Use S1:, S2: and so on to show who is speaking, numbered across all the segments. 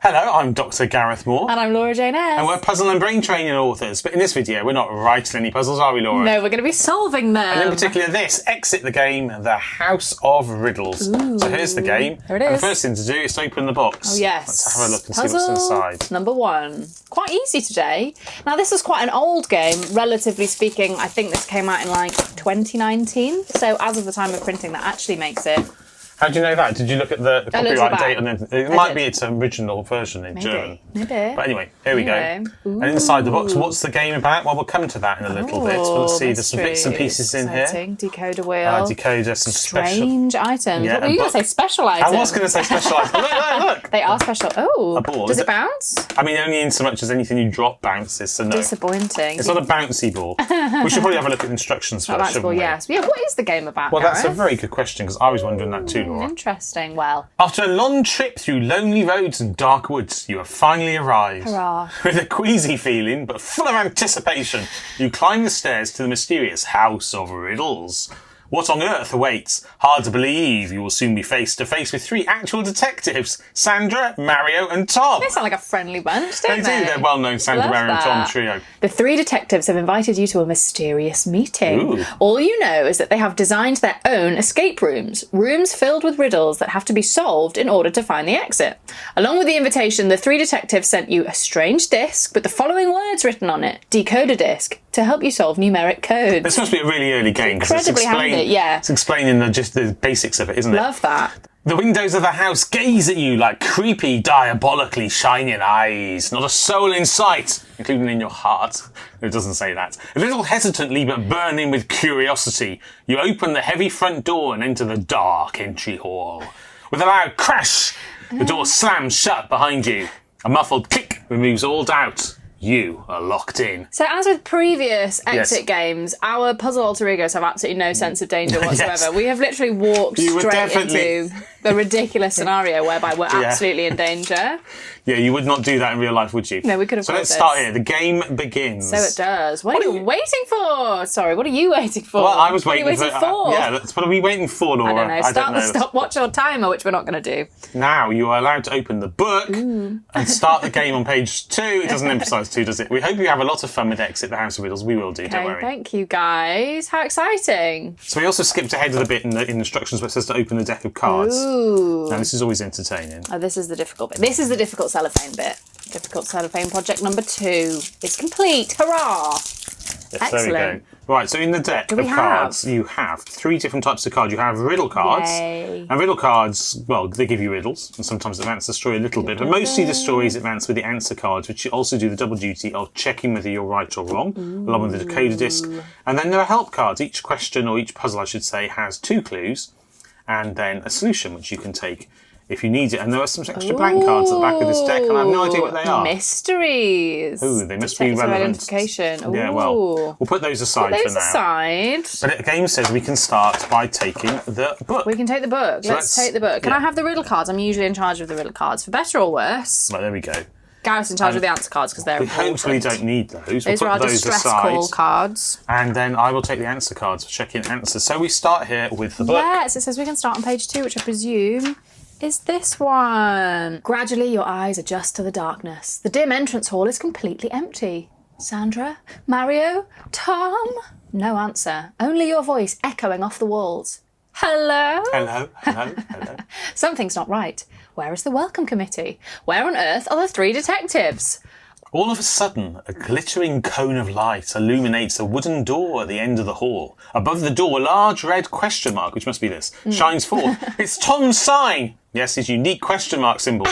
S1: Hello, I'm Dr Gareth Moore.
S2: And I'm Laura Jane Eyres.
S1: And we're puzzle and brain training authors. But in this video, we're not writing any puzzles, are we, Laura?
S2: No, we're going to be solving them.
S1: And in particular this, exit the game, the House of Riddles.
S2: Ooh.
S1: So here's the game.
S2: There it is.
S1: And the first thing to do is to open the box.
S2: Oh, yes.
S1: Let's have a look and
S2: Puzzle
S1: see what's inside.
S2: number 1. Quite easy today. Now, this is quite an old game, relatively speaking. I think this came out in like 2019. So as of the time of printing, that actually makes it...
S1: How do you know that? Did you look at the copyright date? And then it might be its original version in German.
S2: Maybe.
S1: But anyway, here we go.
S2: Ooh.
S1: And inside the box, what's the game about? Well, we'll come to that in a little bit. But let's see, there's some bits and pieces in here.
S2: Decoder wheel.
S1: Decoder, some
S2: strange items.
S1: Yeah,
S2: what were you going to say? Special items?
S1: I was going to say special items. Look.
S2: They are special. Oh,
S1: a ball.
S2: Does it bounce?
S1: I mean, only in so much as anything you drop bounces, so no.
S2: Disappointing.
S1: It's not a bouncy ball. We should probably have a look at the instructions first, shouldn't we?
S2: Yes. Yeah, what is the game about,
S1: Well, that's a
S2: Gareth?
S1: very good question, because I was wondering that too, Laura.
S2: Interesting. Well,
S1: after a long trip through lonely roads and dark woods, you have finally arrived.
S2: hurrah.
S1: With a queasy feeling, but full of anticipation, you climb the stairs to the mysterious House of Riddles. What on earth awaits? Hard to believe you will soon be face to face with 3 actual detectives, Sandra, Mario and Tom.
S2: They sound like a friendly bunch, don't they?
S1: They do, they're well-known Sandra,
S2: Love
S1: Mario and Tom
S2: that.
S1: trio.
S2: The 3 detectives have invited you to a mysterious meeting.
S1: Ooh.
S2: All you know is that they have designed their own escape rooms, rooms filled with riddles that have to be solved in order to find the exit. Along with the invitation, the 3 detectives sent you a strange disc with the following words written on it, decoder disc, to help you solve numeric codes.
S1: This must be a really early game, because
S2: Incredibly handy, yeah.
S1: It's explaining just the basics of it, isn't it?
S2: Love that.
S1: The windows of the house gaze at you like creepy, diabolically shining eyes. Not a soul in sight, including in your heart. It doesn't say that. A little hesitantly but burning with curiosity, you open the heavy front door and enter the dark entry hall. With a loud crash, the door slams shut behind you. A muffled click removes all doubt. You are locked in.
S2: So as with previous exit
S1: Yes.
S2: games, our puzzle alter egos have absolutely no sense of danger whatsoever.
S1: Yes.
S2: We have literally walked
S1: You would
S2: straight
S1: definitely-
S2: into the ridiculous scenario whereby we're absolutely in danger.
S1: Yeah, you would not do that in real life, would you?
S2: No, we could have
S1: So
S2: got
S1: let's
S2: this.
S1: start here. The game begins.
S2: So it does. What are you waiting for? Sorry, what are you waiting for?
S1: Well, I was waiting
S2: what are you waiting for.
S1: yeah, what are we waiting for, Laura?
S2: I don't know.
S1: I don't know.
S2: Stopwatch or timer, which we're not going to do.
S1: Now you are allowed to open the book and start the game on page 2. It doesn't emphasise 2, does it? We hope you have a lot of fun with Exit the House of Riddles. We will do, don't
S2: Okay,
S1: worry.
S2: thank you guys. How exciting.
S1: So we also skipped ahead of the bit in the instructions where it says to open the deck of cards.
S2: Ooh.
S1: Now this is always entertaining.
S2: Oh, this is the difficult bit. This is the difficult cellophane bit. Difficult cellophane project number 2 is complete. Hurrah!
S1: Yes,
S2: Excellent.
S1: there we go. Right, so in the deck of
S2: we have?
S1: cards, you have 3 different types of cards. You have riddle cards.
S2: Yay.
S1: And riddle cards, well, they give you riddles, and sometimes advance the story a little bit, but mostly the stories advance with the answer cards, which you also do the double duty of checking whether you're right or wrong, along with the decoder disc. And then there are help cards. Each question, or each puzzle, I should say, has 2 clues, and then a solution, which you can take if you need it. And there are some extra blank cards at the back of this deck, and I have no idea what they are.
S2: Mysteries.
S1: Ooh, they must be
S2: Detective
S1: relevant.
S2: identification.
S1: Yeah, well,
S2: Ooh.
S1: we'll put those aside
S2: Put
S1: for
S2: those
S1: now.
S2: aside.
S1: But the game says we can start by taking the book.
S2: We can take the book.
S1: So
S2: Let's take the book. Can I have the riddle cards? I'm usually in charge of the riddle cards. For better or worse,
S1: Right, there we go.
S2: Gareth's in charge of the answer cards because they're
S1: We
S2: important.
S1: hopefully don't need those.
S2: Those
S1: We'll
S2: are our
S1: put those
S2: distress
S1: aside.
S2: call cards.
S1: And then I will take the answer cards for checking answers. So we start here with the book.
S2: Yes, it says we can start on page 2, which I presume is this one. Gradually, your eyes adjust to the darkness. The dim entrance hall is completely empty. Sandra? Mario? Tom? No answer. Only your voice echoing off the walls. Hello?
S1: Hello, hello, hello.
S2: Something's not right. Where is the welcome committee? Where on earth are the 3 detectives?
S1: All of a sudden, a glittering cone of light illuminates a wooden door at the end of the hall. Above the door, a large red question mark, which must be this, shines forth. It's Tom's sign! Yes, his unique question mark symbol.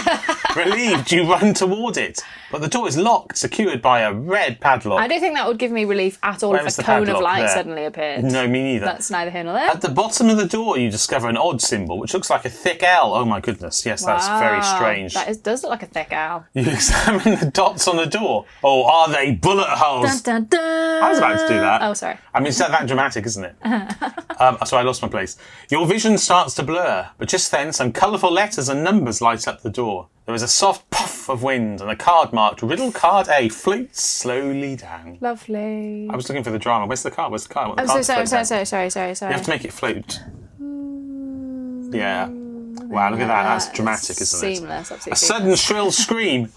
S1: Relieved, you run toward it. But the door is locked, secured by a red padlock.
S2: I don't think that would give me relief at all
S1: Where
S2: if
S1: is
S2: a
S1: the
S2: cone of
S1: padlock?
S2: light
S1: There.
S2: suddenly appeared.
S1: No, me neither.
S2: That's neither here nor there.
S1: At the bottom of the door, you discover an odd symbol, which looks like a thick L. Oh my goodness, yes, that's very
S2: Wow,
S1: strange.
S2: does look like a thick owl.
S1: You examine the dots on the door. Oh, are they bullet holes?
S2: Dun, dun, dun.
S1: I was about to do that.
S2: Oh, sorry.
S1: I mean, it's not that dramatic, isn't it? Sorry, I lost my place. Your vision starts to blur, but just then some colourful letters and numbers light up the door. There is a soft puff of wind and a card marked Riddle Card A floats slowly down.
S2: Lovely.
S1: I was looking for the drama. Where's the card? Where's the card? I want the
S2: I'm
S1: card
S2: so
S1: to float down.
S2: sorry.
S1: You have to make it float. Yeah. Wow, look at that. That's dramatic, isn't it?
S2: Seamless, absolutely.
S1: A sudden shrill scream.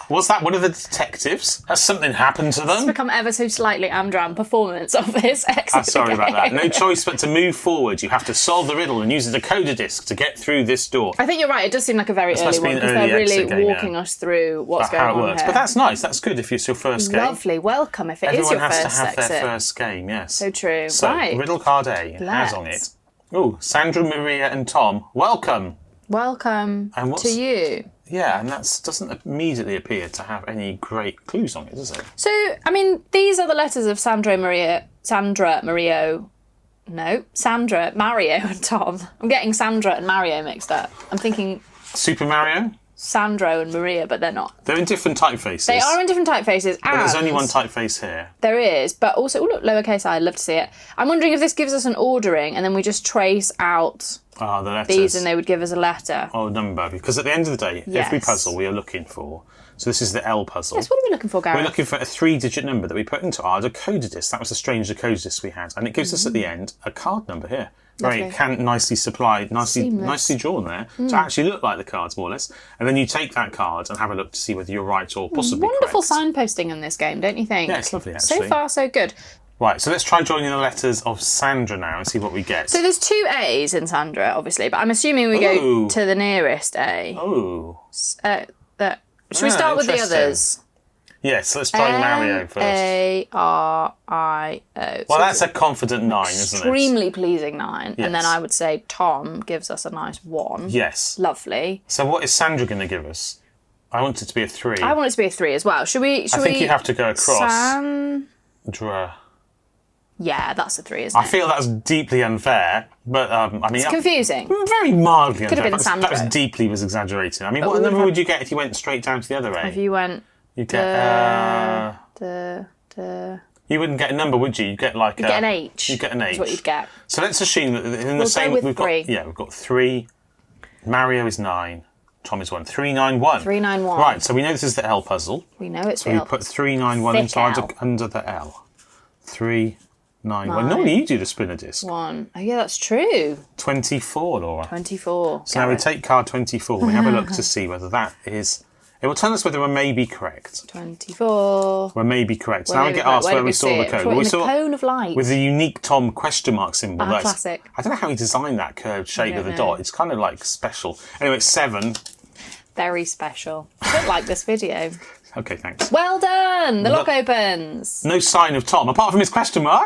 S1: Was that one of the detectives? Has something happened to them?
S2: It's become ever so slightly Amdram performance of this exit.
S1: Sorry about that. No choice but to move forward. You have to solve the riddle and use a decoder disc to get through this door.
S2: I think you're right. It does seem like a very early one because they're really walking us through what's going on here.
S1: But that's nice. That's good if it's your first game.
S2: Lovely. Welcome if it is your first
S1: Everyone has to have
S2: exit.
S1: their first game, yes.
S2: So true.
S1: So,
S2: right.
S1: riddle card A has on it. Oh, Sandra, Maria and Tom, welcome.
S2: Welcome to you.
S1: Yeah, and that doesn't immediately appear to have any great clues on it, does it?
S2: So, I mean, these are the letters of Sandra, Mario, and Tom. I'm getting Sandra and Mario mixed up. I'm thinking
S1: Super Mario?
S2: Sandro and Maria, but they're not.
S1: They're in different typefaces.
S2: They are in different typefaces.
S1: But there's only one typeface here.
S2: There is, but also, oh look, lowercase I, I'd love to see it. I'm wondering if this gives us an ordering and then we just trace out
S1: the letters.
S2: these and they would give us a letter.
S1: Or a number, because at the end of the day, every puzzle we are looking for. So this is the L puzzle.
S2: Yes, what are we looking for, Gareth?
S1: We're looking for a 3-digit number that we put into our decoder disc. That was the strange decoder disc we had. And it gives us at the end a card number here. Very nicely supplied, nicely drawn there. To actually look like the cards, more or less. And then you take that card and have a look to see whether you're right or possibly
S2: Wonderful
S1: correct.
S2: signposting in this game, don't you think?
S1: Yeah, it's lovely, actually.
S2: So far, so good.
S1: Right, so let's try joining the letters of Sandra now and see what we get.
S2: So there's 2 A's in Sandra, obviously, but I'm assuming we go to the nearest A.
S1: Oh.
S2: Should we start with the others?
S1: Yes, let's try Mario first.
S2: A-R-I-O.
S1: Well, that's a confident 9, isn't it?
S2: Extremely pleasing 9.
S1: Yes.
S2: And then I would say Tom gives us a nice 1.
S1: Yes.
S2: Lovely.
S1: So what is Sandra going to give us? I want it to be a 3.
S2: I want it to be a 3 as well. Should we?
S1: I think you have to go across.
S2: Sandra. Yeah, that's a 3, isn't it?
S1: I feel that's deeply unfair, but I mean...
S2: It's confusing.
S1: Very mildly
S2: Could
S1: unfair.
S2: have been Sandra.
S1: That was exaggerating. I mean, what number would you get if you went straight down to the other A?
S2: If you went...
S1: You'd get... You wouldn't get a number, would you? You'd get like
S2: You'd get an H.
S1: You'd get an H.
S2: That's what you'd get.
S1: So let's assume that in the same...
S2: Go with 3.
S1: We've got 3. Mario is 9. Tom is 1. 391.
S2: 391.
S1: Right, so we know this is the L puzzle.
S2: We know it's
S1: so
S2: the L.
S1: So we put 391 inside under the L. 391. Normally you do the spinner disc.
S2: 1. Oh yeah, that's true.
S1: 24, Laura.
S2: 24.
S1: So now we take card 24. We have a look to see whether that is... It will tell us whether we're maybe correct.
S2: 24.
S1: We're maybe correct. So now we get asked where we saw the code.
S2: We saw cone of light.
S1: With the unique Tom question mark symbol.
S2: Classic.
S1: I don't know how he designed that curved shape of the dot. It's kind of like special. Anyway, it's 7.
S2: Very special. I don't like this video.
S1: Okay, thanks.
S2: Well done! The lock opens.
S1: No sign of Tom, apart from his question mark.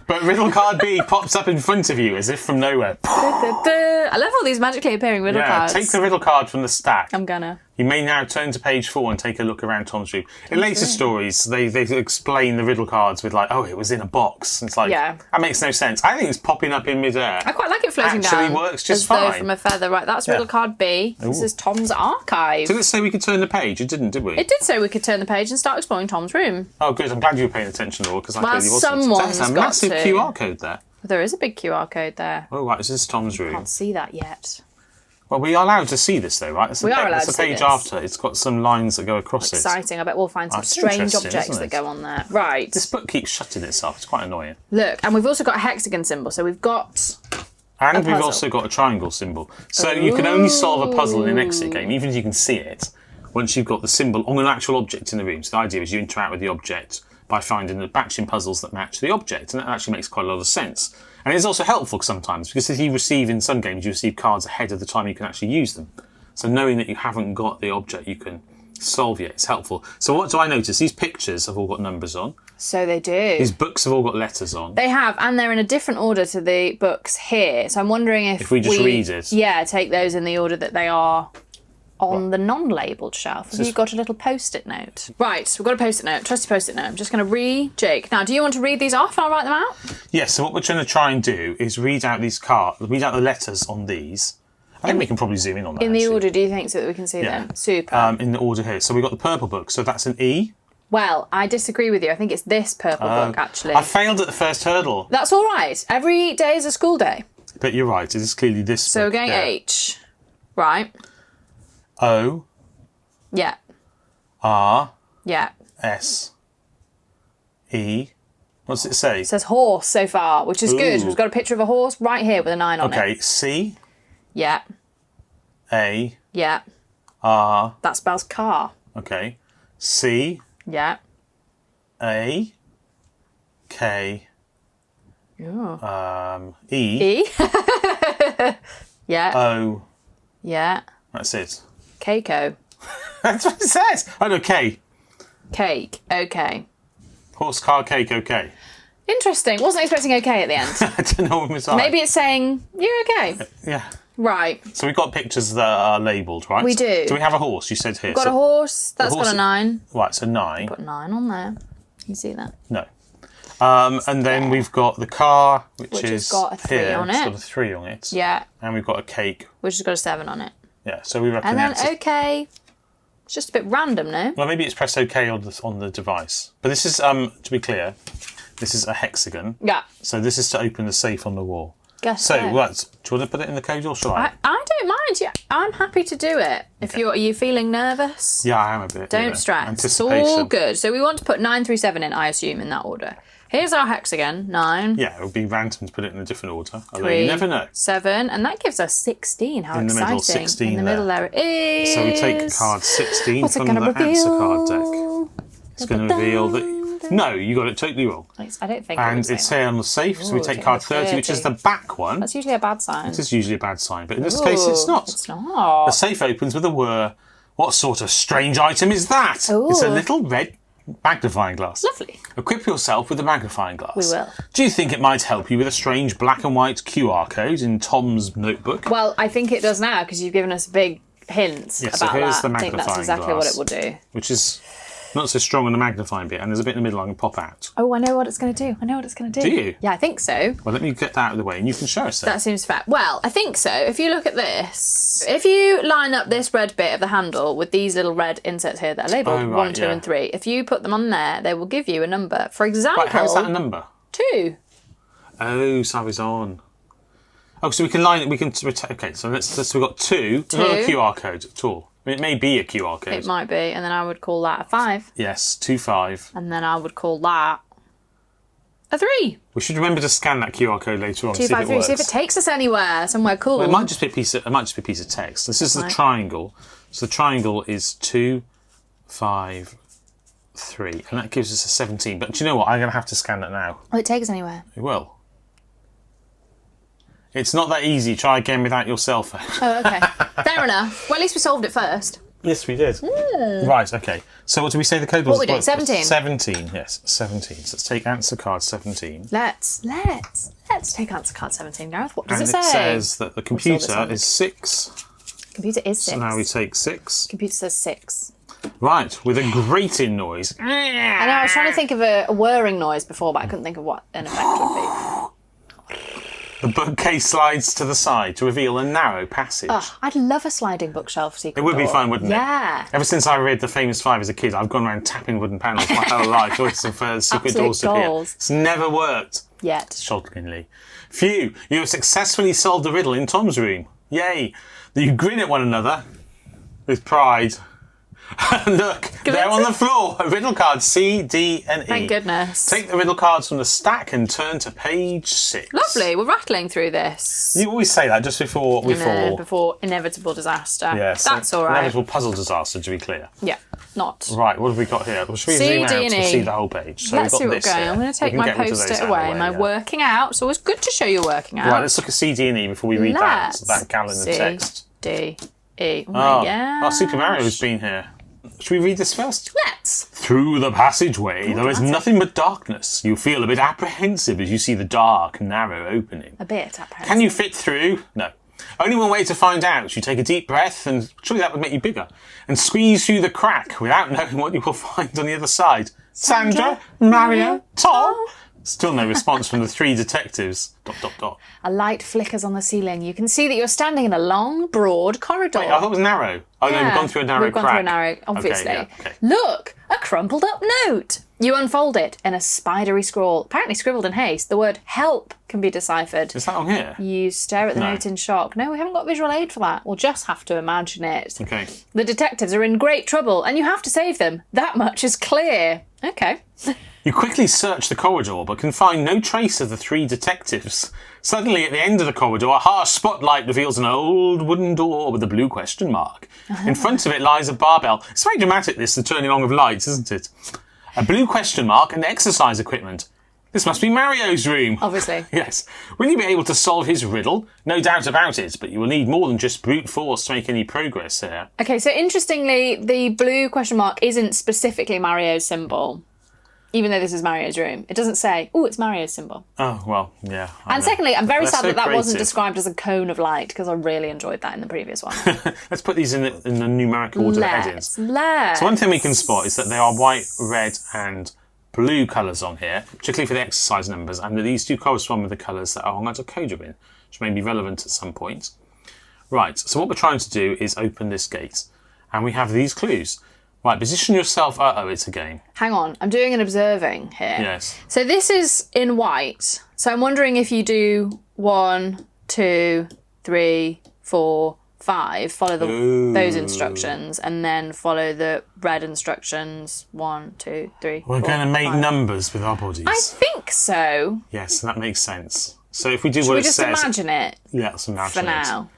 S1: But riddle card B pops up in front of you as if from nowhere.
S2: I love all these magically appearing riddle cards.
S1: Take the riddle card from the stack.
S2: I'm gonna.
S1: You may now turn to page 4 and take a look around Tom's room. In later stories, they explain the riddle cards with like, oh, it was in a box. It's like, that makes no sense. I think it's popping up in midair.
S2: I quite like it floating down.
S1: Actually works just
S2: as
S1: fine.
S2: Though from a feather. Right, that's riddle card B.
S1: Ooh.
S2: This is Tom's archive.
S1: Did it say we could turn the page? It didn't, did we?
S2: It did say we could turn the page and start exploring Tom's room.
S1: Oh, good. I'm glad you were paying attention, Laura, because I clearly wasn't.
S2: Someone's
S1: There's a massive QR code there.
S2: There is a big QR code there.
S1: Oh, right. This is Tom's room.
S2: I can't see that yet.
S1: Well, we are allowed to see this, though, right?
S2: We are allowed to see
S1: this. It's a page after. It's got some lines that go across it.
S2: Exciting. I bet we'll find some strange objects that go on there. Right.
S1: This book keeps shutting itself. It's quite annoying.
S2: Look, and we've also got a hexagon symbol. So we've got
S1: And we've also got a triangle symbol. So you can only solve a puzzle in an exit game, even if you can see it, once you've got the symbol on an actual object in the room. So the idea is you interact with the object by finding the matching puzzles that match the object. And that actually makes quite a lot of sense. And it's also helpful sometimes, because if you receive, in some games, you receive cards ahead of the time you can actually use them. So knowing that you haven't got the object you can solve yet is helpful. So what do I notice? These pictures have all got numbers on.
S2: So they do.
S1: These books have all got letters on.
S2: They have, and they're in a different order to the books here. So I'm wondering if
S1: we just read it.
S2: Yeah, take those in the order that they are on the non-labelled shelf. Have you got a little post-it note? Right, we've got a post-it note, trusty post-it note. I'm just going to re-jig. Now, do you want to read these off and I'll write them out? Yes,
S1: so what we're trying to try and do is read out these cards, read out the letters on these. I think we can probably zoom in on that.
S2: In the order, do you think, so that we can see them? Super.
S1: In the order here. So we've got the purple book, so that's an E.
S2: Well, I disagree with you. I think it's this purple book, actually.
S1: I failed at the first hurdle.
S2: That's all right. Every day is a school day.
S1: But you're right, it is clearly this
S2: So
S1: book.
S2: we're going H. Right.
S1: O.
S2: Yeah.
S1: R.
S2: Yeah.
S1: S. E. What's it say?
S2: It says horse so far, which is good. We've got a picture of a horse right here with a 9 on it.
S1: Okay, C.
S2: Yeah.
S1: A.
S2: Yeah.
S1: R.
S2: That spells car.
S1: Okay. C.
S2: Yeah.
S1: A. K.
S2: Oh.
S1: E.
S2: E. Yeah.
S1: O.
S2: Yeah.
S1: That's it.
S2: Keiko.
S1: That's what it says. Oh, no, K.
S2: Cake. Okay.
S1: Horse, car, cake, okay.
S2: Interesting. Wasn't expecting okay at the end.
S1: I don't know what was
S2: Maybe it's saying, you're okay.
S1: Yeah.
S2: Right.
S1: So we've got pictures that are labelled, right?
S2: We do.
S1: Do we have a horse? You said here.
S2: Got a horse. That's
S1: horse-
S2: got a 9.
S1: Right, so 9.
S2: Put 9 on there. You see that?
S1: No. And then we've got the car, which
S2: has
S1: is
S2: got a 3
S1: here.
S2: on
S1: It's
S2: it.
S1: got a 3 on it.
S2: Yeah.
S1: And we've got a cake.
S2: Which has got a 7 on it.
S1: Yeah, so we reckon
S2: And then
S1: that's it.
S2: okay. It's just a bit random, no?
S1: Well, maybe it's press OK on the device. But this is, to be clear, this is a hexagon.
S2: Yeah.
S1: So this is to open the safe on the wall.
S2: Guess
S1: So,
S2: so.
S1: right, do you want to put it in the code or shall I?
S2: I don't mind. Yeah, I'm happy to do it. If are you feeling nervous?
S1: Yeah, I am a bit.
S2: Don't stress. It's all good. So we want to put 9 through 7 in, I assume, in that order. Here's our hexagon. 9.
S1: Yeah, it would be random to put it in a different order. Although
S2: 3,
S1: you never know.
S2: 7, and that gives us 16. How
S1: In the
S2: exciting!
S1: middle, 16
S2: in the middle there it is.
S1: So we take card 16
S2: What's it
S1: from the
S2: gonna
S1: answer card
S2: reveal?
S1: deck. It's going to reveal that... No, you got it totally wrong.
S2: I don't think.
S1: And it's here on the safe, so we
S2: Ooh,
S1: take
S2: take
S1: card
S2: the
S1: 30, which is the
S2: 30.
S1: back one.
S2: That's usually a bad sign.
S1: This is usually a bad sign, but in this case it's
S2: Ooh,
S1: not.
S2: It's not.
S1: The safe opens with a whir. What sort of strange item is that? It's a
S2: Ooh.
S1: little red magnifying glass.
S2: Lovely.
S1: Equip yourself with a magnifying glass.
S2: We will.
S1: Do you think it might help you with a strange black and white QR code in Tom's notebook?
S2: Well, I think it does now because you've given us a big hint
S1: Yeah, so
S2: about
S1: here's
S2: that.
S1: the
S2: I think that's
S1: magnifying
S2: exactly
S1: glass.
S2: what it will do.
S1: Which is not so strong on the magnifying bit, and there's a bit in the middle I can pop out.
S2: Oh, I know what it's going to do. I know what it's going to do.
S1: Do you?
S2: Yeah, I think so.
S1: Well, let me get that out of the way, and you can show us that.
S2: That seems fair. Well, I think so. If you look at this, if you line up this red bit of the handle with these little red inserts here that are labelled
S1: Oh, right,
S2: 1, 2
S1: yeah.
S2: and 3, if you put them on there, they will give you a number. For example...
S1: Right, how's that a number?
S2: 2.
S1: Oh, so it's on. Oh, so we can line it, okay, so we've got 2. It's not a QR code at all. I mean, it may be a QR code.
S2: It might be, and then I would call that a 5.
S1: Yes, 2, 5.
S2: And then I would call that a 3.
S1: We should remember to scan that QR code later on.
S2: 2,
S1: see
S2: 5,
S1: if it
S2: 3.
S1: works.
S2: See if it takes us anywhere, somewhere cool.
S1: Well, it might just be a piece of text. This is the
S2: Right.
S1: triangle. So the triangle is 2, 5, 3, and that gives us a 17. But do you know what? I'm going to have to scan that now.
S2: Will it take us anywhere?
S1: It will. It's not that easy. Try again without your cell phone.
S2: Oh, okay. Fair enough. Well, at least we solved it first.
S1: Yes, we did. Right, okay. So what do we say the code was?
S2: What we doing? 17?
S1: 17, yes, 17. So let's take answer card 17.
S2: Let's take answer card 17, Gareth. What does
S1: And
S2: it say?
S1: it says that the
S2: this
S1: computer
S2: on.
S1: is 6.
S2: Computer is 6.
S1: So now we take 6.
S2: Computer says 6.
S1: Right, with a grating noise.
S2: I know, I was trying to think of a whirring noise before, but I couldn't think of what an effect would be.
S1: The bookcase slides to the side to reveal a narrow passage.
S2: Oh, I'd love a sliding bookshelf secret
S1: It would be
S2: door.
S1: fun, wouldn't it?
S2: Yeah.
S1: Ever since I read The Famous Five as a kid, I've gone around tapping wooden panels my whole life, waiting for secret
S2: Absolute
S1: doors to appear.
S2: goals.
S1: It's never worked.
S2: Yet.
S1: Shockingly. Phew, you have successfully solved the riddle in Tom's room. Yay. You grin at one another with pride. Look, there on the floor, a riddle card C, D, and E.
S2: Thank goodness.
S1: Take the riddle cards from the stack and turn to page 6.
S2: Lovely, we're rattling through this.
S1: You always say that just before we fall.
S2: Before inevitable disaster.
S1: Yes,
S2: That's all right.
S1: Inevitable puzzle disaster, to be clear.
S2: Yeah, not.
S1: Right, what have we got here? Well, should we
S2: C,
S1: zoom
S2: D,
S1: out
S2: and
S1: to
S2: E.
S1: see the whole page? So
S2: Let's
S1: we've
S2: see
S1: got
S2: what we're
S1: this
S2: going.
S1: here.
S2: I'm going to take
S1: We can
S2: my
S1: get rid of
S2: post-it
S1: those out of
S2: away.
S1: the way,
S2: My
S1: yeah.
S2: working out. It's always good to show you working out.
S1: Right, let's look at C, D, and E before we read that gallon of text.
S2: D, E. Oh,
S1: Oh,
S2: yeah.
S1: our Super Mario's been here. Should we read this first?
S2: Let's.
S1: Through the passageway, there is
S2: that's it.
S1: nothing but darkness. You feel a bit apprehensive as you see the dark, narrow opening.
S2: A bit apprehensive.
S1: Can you fit through? No. Only one way to find out. You take a deep breath, and surely that would make you bigger, and squeeze through the crack without knowing what you will find on the other side. Sandra, Mario, Tom. Still no response from the 3 detectives. ...
S2: A light flickers on the ceiling. You can see that you're standing in a long, broad corridor.
S1: Wait, I thought it was narrow. Oh, no, we've gone through a narrow
S2: We've
S1: crack.
S2: gone through a narrow, obviously.
S1: Okay, yeah, okay.
S2: Look, a crumpled up note. You unfold it in a spidery scrawl, apparently scribbled in haste. The word help can be deciphered.
S1: Is that on here?
S2: You stare at the
S1: No.
S2: note in shock. No, we haven't got visual aid for that. We'll just have to imagine it.
S1: Okay.
S2: The detectives are in great trouble and you have to save them. That much is clear. Okay.
S1: You quickly search the corridor, but can find no trace of the 3 detectives. Suddenly, at the end of the corridor, a harsh spotlight reveals an old wooden door with a blue question mark. In front of it lies a barbell. It's very dramatic, this, the turning on of lights, isn't it? A blue question mark and exercise equipment. This must be Mario's room.
S2: Obviously.
S1: Yes. Will you be able to solve his riddle? No doubt about it, but you will need more than just brute force to make any progress here.
S2: Okay, so interestingly, the blue question mark isn't specifically Mario's symbol, even though this is Mario's room. It doesn't say, oh, it's Mario's symbol.
S1: Oh, well, yeah.
S2: And secondly, I'm very sad
S1: so
S2: that wasn't
S1: creative.
S2: described as a cone of light, because I really enjoyed that in the previous one.
S1: Let's put these in the numerical order of headings. So one thing we can spot is that there are white, red and blue colours on here, particularly for the exercise numbers, and that these do correspond with the colours that are on a code bin, which may be relevant at some point. Right, so what we're trying to do is open this gate, and we have these clues. Right, position yourself. It's a game.
S2: Hang on, I'm doing an observing here.
S1: Yes.
S2: So this is in white. So I'm wondering if you do 1, 2, 3, 4, 5, follow those instructions, and then follow the red instructions. 1, 2, 3.
S1: We're going to make numbers with our bodies.
S2: I think so.
S1: Yes, that makes sense. So if we do
S2: Should
S1: what
S2: we
S1: it
S2: just
S1: says,
S2: imagine it
S1: yeah, let's imagine
S2: for
S1: it.
S2: now?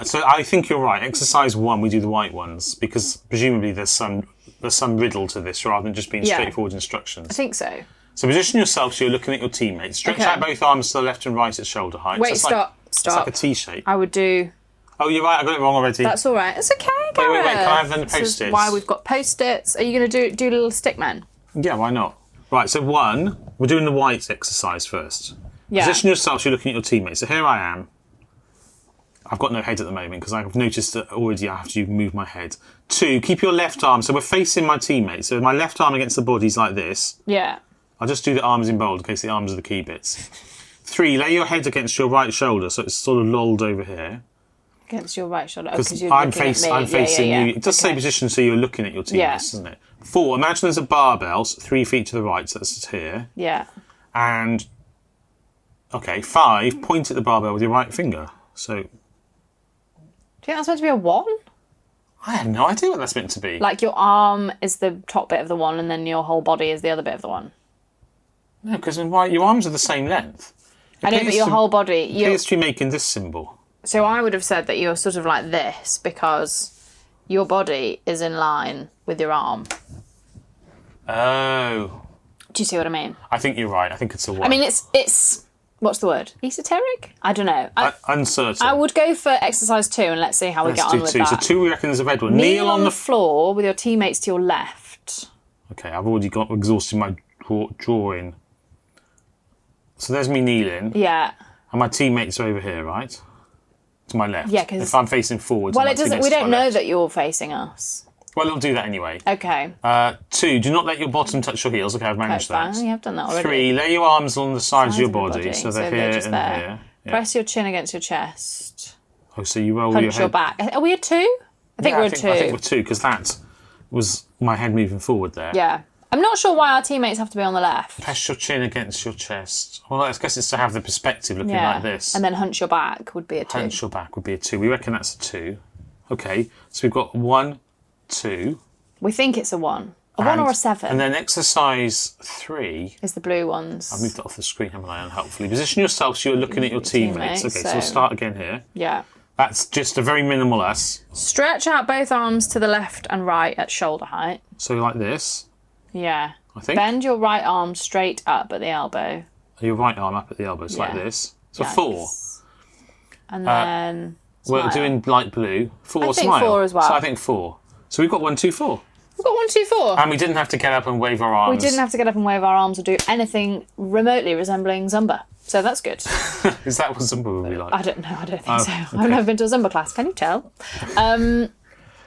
S1: So I think you're right. Exercise 1, we do the white ones because presumably there's some riddle to this rather than just being straightforward instructions.
S2: I think so.
S1: So position yourself so you're looking at your teammates. Stretch out both arms to the left and right at shoulder height.
S2: Wait,
S1: so
S2: stop.
S1: It's like a T shape.
S2: I would do...
S1: Oh, you're right. I got it wrong already.
S2: That's all right. It's okay, Gareth.
S1: Wait. Can I have the
S2: This is
S1: post-its?
S2: why we've got post-its. Are you going to do little stick men?
S1: Yeah, why not? Right, so 1, we're doing the white exercise first.
S2: Yeah.
S1: Position yourself so you're looking at your teammates. So here I am. I've got no head at the moment because I've noticed that already I have to move my head. 2, keep your left arm. So we're facing my teammates. So my left arm against the body's like this.
S2: Yeah.
S1: I'll just do the arms in bold in case the arms are the key bits. 3, lay your head against your right shoulder so it's sort of lolled over here.
S2: Against your right shoulder.
S1: Because
S2: you're
S1: I'm
S2: looking at me.
S1: facing
S2: yeah.
S1: you. It does say position so you're looking at your teammates, doesn't it? 4, imagine there's a barbell, so 3 feet to the right, so that's here.
S2: Yeah.
S1: And, 5, point at the barbell with your right finger. So,
S2: Do you think that's meant to be a 1?
S1: I have no idea what that's meant to be.
S2: Like your arm is the top bit of the 1 and then your whole body is the other bit of the 1.
S1: No, because your arms are the same length.
S2: I know, but your whole body...
S1: It appears to be making this symbol.
S2: So I would have said that you're sort of like this because your body is in line with your arm.
S1: Oh.
S2: Do you see what I mean?
S1: I think you're right. I think it's a 1.
S2: I mean, it's what's the word? Esoteric? I don't know.
S1: Uncertain.
S2: I would go for exercise 2 and let's see how we get on with
S1: 2.
S2: that.
S1: So 2 we reckon is a red one.
S2: Kneel on the floor with your teammates to your left.
S1: Okay, I've already got exhausted my drawing. So there's me kneeling.
S2: Yeah.
S1: And my teammates are over here, right? To my left.
S2: Yeah, because...
S1: If I'm facing forwards...
S2: Well, it doesn't... We don't know that you're facing us.
S1: Well, it'll do that anyway.
S2: Okay.
S1: 2, do not let your bottom touch your heels. Okay, I've managed that.
S2: Fine. You have done that already.
S1: 3, lay your arms along the sides of your body. So they're here
S2: just
S1: and
S2: there.
S1: here. Yeah.
S2: Press your chin against your chest.
S1: Oh, so you roll
S2: Punch
S1: your head...
S2: your back. Are we at 2? I think we're at 2.
S1: I think we're 2, because that was my head moving forward there.
S2: Yeah. I'm not sure why our teammates have to be on the left.
S1: Press your chin against your chest. Well, I guess it's to have the perspective looking like this.
S2: And then hunch your back would be a 2.
S1: Hunch your back would be a 2. We reckon that's a 2. Okay, so we've got 1, 2.
S2: We think it's a 1. A 1 or a 7.
S1: And then exercise 3...
S2: is the blue ones.
S1: I've moved that off the screen, haven't I, unhelpfully. Position yourself so you're looking at your teammates. Okay, so we'll start again here.
S2: Yeah.
S1: That's just a very minimal S.
S2: Stretch out both arms to the left and right at shoulder height.
S1: So like this.
S2: Yeah.
S1: I think.
S2: Bend your right arm straight up at the elbow.
S1: Your right arm up at the elbow, so like this. So 4.
S2: And then
S1: we're doing light blue. 4,
S2: I think
S1: smile.
S2: 4 as well.
S1: So I think 4. So we've got 1, 2, 4.
S2: We've got 1, 2, 4.
S1: And we didn't have to get up and wave our arms.
S2: We didn't have to get up and wave our arms or do anything remotely resembling Zumba. So that's good.
S1: Is that what Zumba would be like?
S2: I don't know. I don't think so.
S1: Okay.
S2: I've never been to a Zumba class. Can you tell?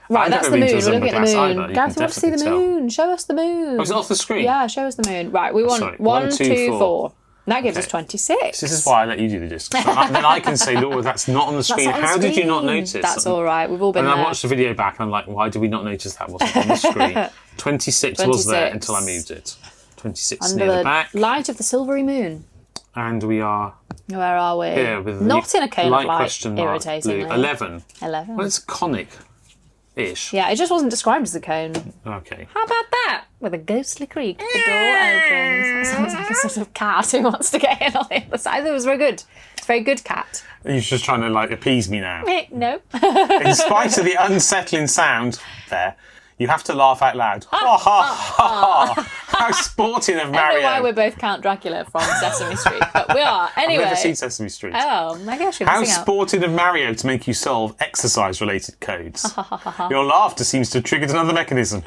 S2: Right, that's the moon. We're looking at the moon. Gareth, we want to see the moon. Show us the moon.
S1: Oh, is it off the screen?
S2: Yeah, show us the moon. Right, we want 1, 2, 4. That gives us 26.
S1: This is why I let you do the disc. Then I can say, Laura, that's not on the screen.
S2: Not on the
S1: How did you
S2: screen.
S1: not notice?
S2: That's all right. We've all been
S1: and
S2: there.
S1: I watched the video back and I'm like, why did we not notice that wasn't on the screen? 26 was there until I moved it. 26
S2: Under
S1: near the back.
S2: light of the silvery moon.
S1: And we are
S2: Where are we?
S1: here with
S2: Not in a cone
S1: light
S2: of light,
S1: question mark,
S2: irritatingly.
S1: blue. 11.
S2: 11.
S1: Well, it's conic-ish.
S2: Yeah, it just wasn't described as a cone.
S1: Okay.
S2: How about that? with a ghostly creak, the door opens. That sounds like a sort of cat who wants to get in on the other side. It was very good. It's a very good cat.
S1: Are you just trying to like appease me now?
S2: No.
S1: In spite of the unsettling sound there, you have to laugh out loud. Ha ha ha ha! How sporting of Mario.
S2: I don't know why we're both Count Dracula from Sesame Street, but we are. Anyway.
S1: I've never seen Sesame Street.
S2: Oh, my gosh, you're
S1: How
S2: missing out.
S1: sporting of Mario to make you solve exercise-related codes. Your laughter seems to have triggered another mechanism.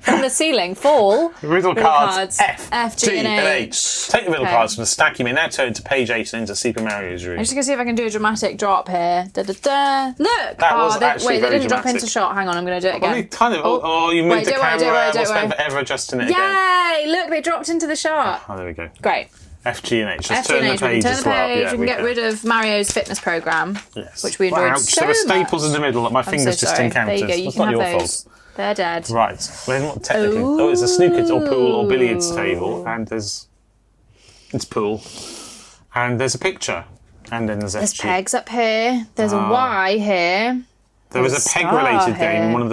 S2: From the ceiling, fall.
S1: Riddle cards
S2: F, G, and H.
S1: Take the riddle cards from the stack. You may now turn to page 8 and into Super Mario's room.
S2: I'm just going to see if I can do a dramatic drop here. Da, da, da. Look!
S1: That was actually
S2: wait,
S1: very
S2: they didn't drop
S1: dramatic.
S2: into shot. Hang on, I'm going to do it again.
S1: Well, you kind of, you moved
S2: Wait,
S1: the
S2: don't worry,
S1: camera.
S2: don't
S1: We'll
S2: worry.
S1: spend forever adjusting it again.
S2: Yay! Look, they dropped into the shot.
S1: Oh, there we go.
S2: Great.
S1: F, G, and H.
S2: F,
S1: Let's
S2: G,
S1: turn
S2: and
S1: the
S2: H. We can
S1: page
S2: turn
S1: as
S2: the
S1: well.
S2: page.
S1: Yeah,
S2: we can get rid of Mario's fitness programme,
S1: Yes.
S2: which we enjoyed
S1: Ouch,
S2: so
S1: there were staples
S2: much.
S1: in the middle that my
S2: I'm
S1: fingers
S2: so
S1: just
S2: sorry.
S1: encountered.
S2: There you go. You
S1: That's
S2: can
S1: not
S2: have
S1: your
S2: those.
S1: fault.
S2: They're dead.
S1: Right. Well, not technically. Oh, it's a snooker or pool or billiards table, and it's pool, and there's a picture, and then there's
S2: There's
S1: FG.
S2: pegs up here. There's a Y here.
S1: There was
S2: There's
S1: a
S2: star
S1: peg-related game
S2: here.
S1: in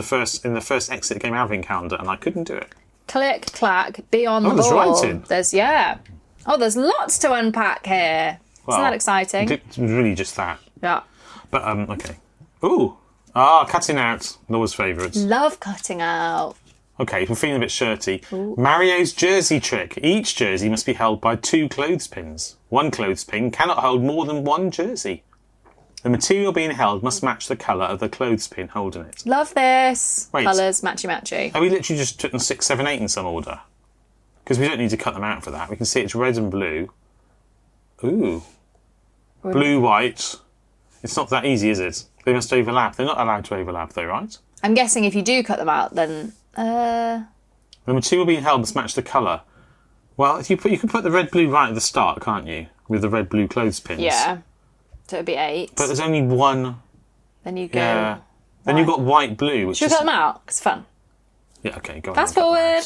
S1: the first exit game advent calendar, and I couldn't do it.
S2: Click, clack, be on the
S1: there's
S2: ball.
S1: writing.
S2: There's lots to unpack here. Isn't that exciting?
S1: It's really just that.
S2: Yeah.
S1: But okay. Ooh. Cutting out. Laura's favourites.
S2: Love cutting out.
S1: Okay, we're feeling a bit shirty. Ooh. Mario's jersey trick. Each jersey must be held by 2 clothespins. One clothespin cannot hold more than 1 jersey. The material being held must match the colour of the clothespin holding it.
S2: Love this.
S1: Wait.
S2: Colours, matchy-matchy.
S1: We literally just took them 6, 7, 8 in some order. Because we don't need to cut them out for that. We can see it's red and blue. Ooh. Blue, white. It's not that easy, is it? They must overlap. They're not allowed to overlap though, right?
S2: I'm guessing if you do cut them out, then...
S1: The material being held must match the colour. Well, if you can put the red, blue right at the start, can't you? With the red, blue clothespins.
S2: Yeah. So it'd be 8.
S1: But there's only one.
S2: Then you go...
S1: Yeah. Then you've got white, blue, which
S2: Should
S1: is...
S2: we cut them out? It's fun.
S1: Yeah, okay, go on.
S2: Fast forward.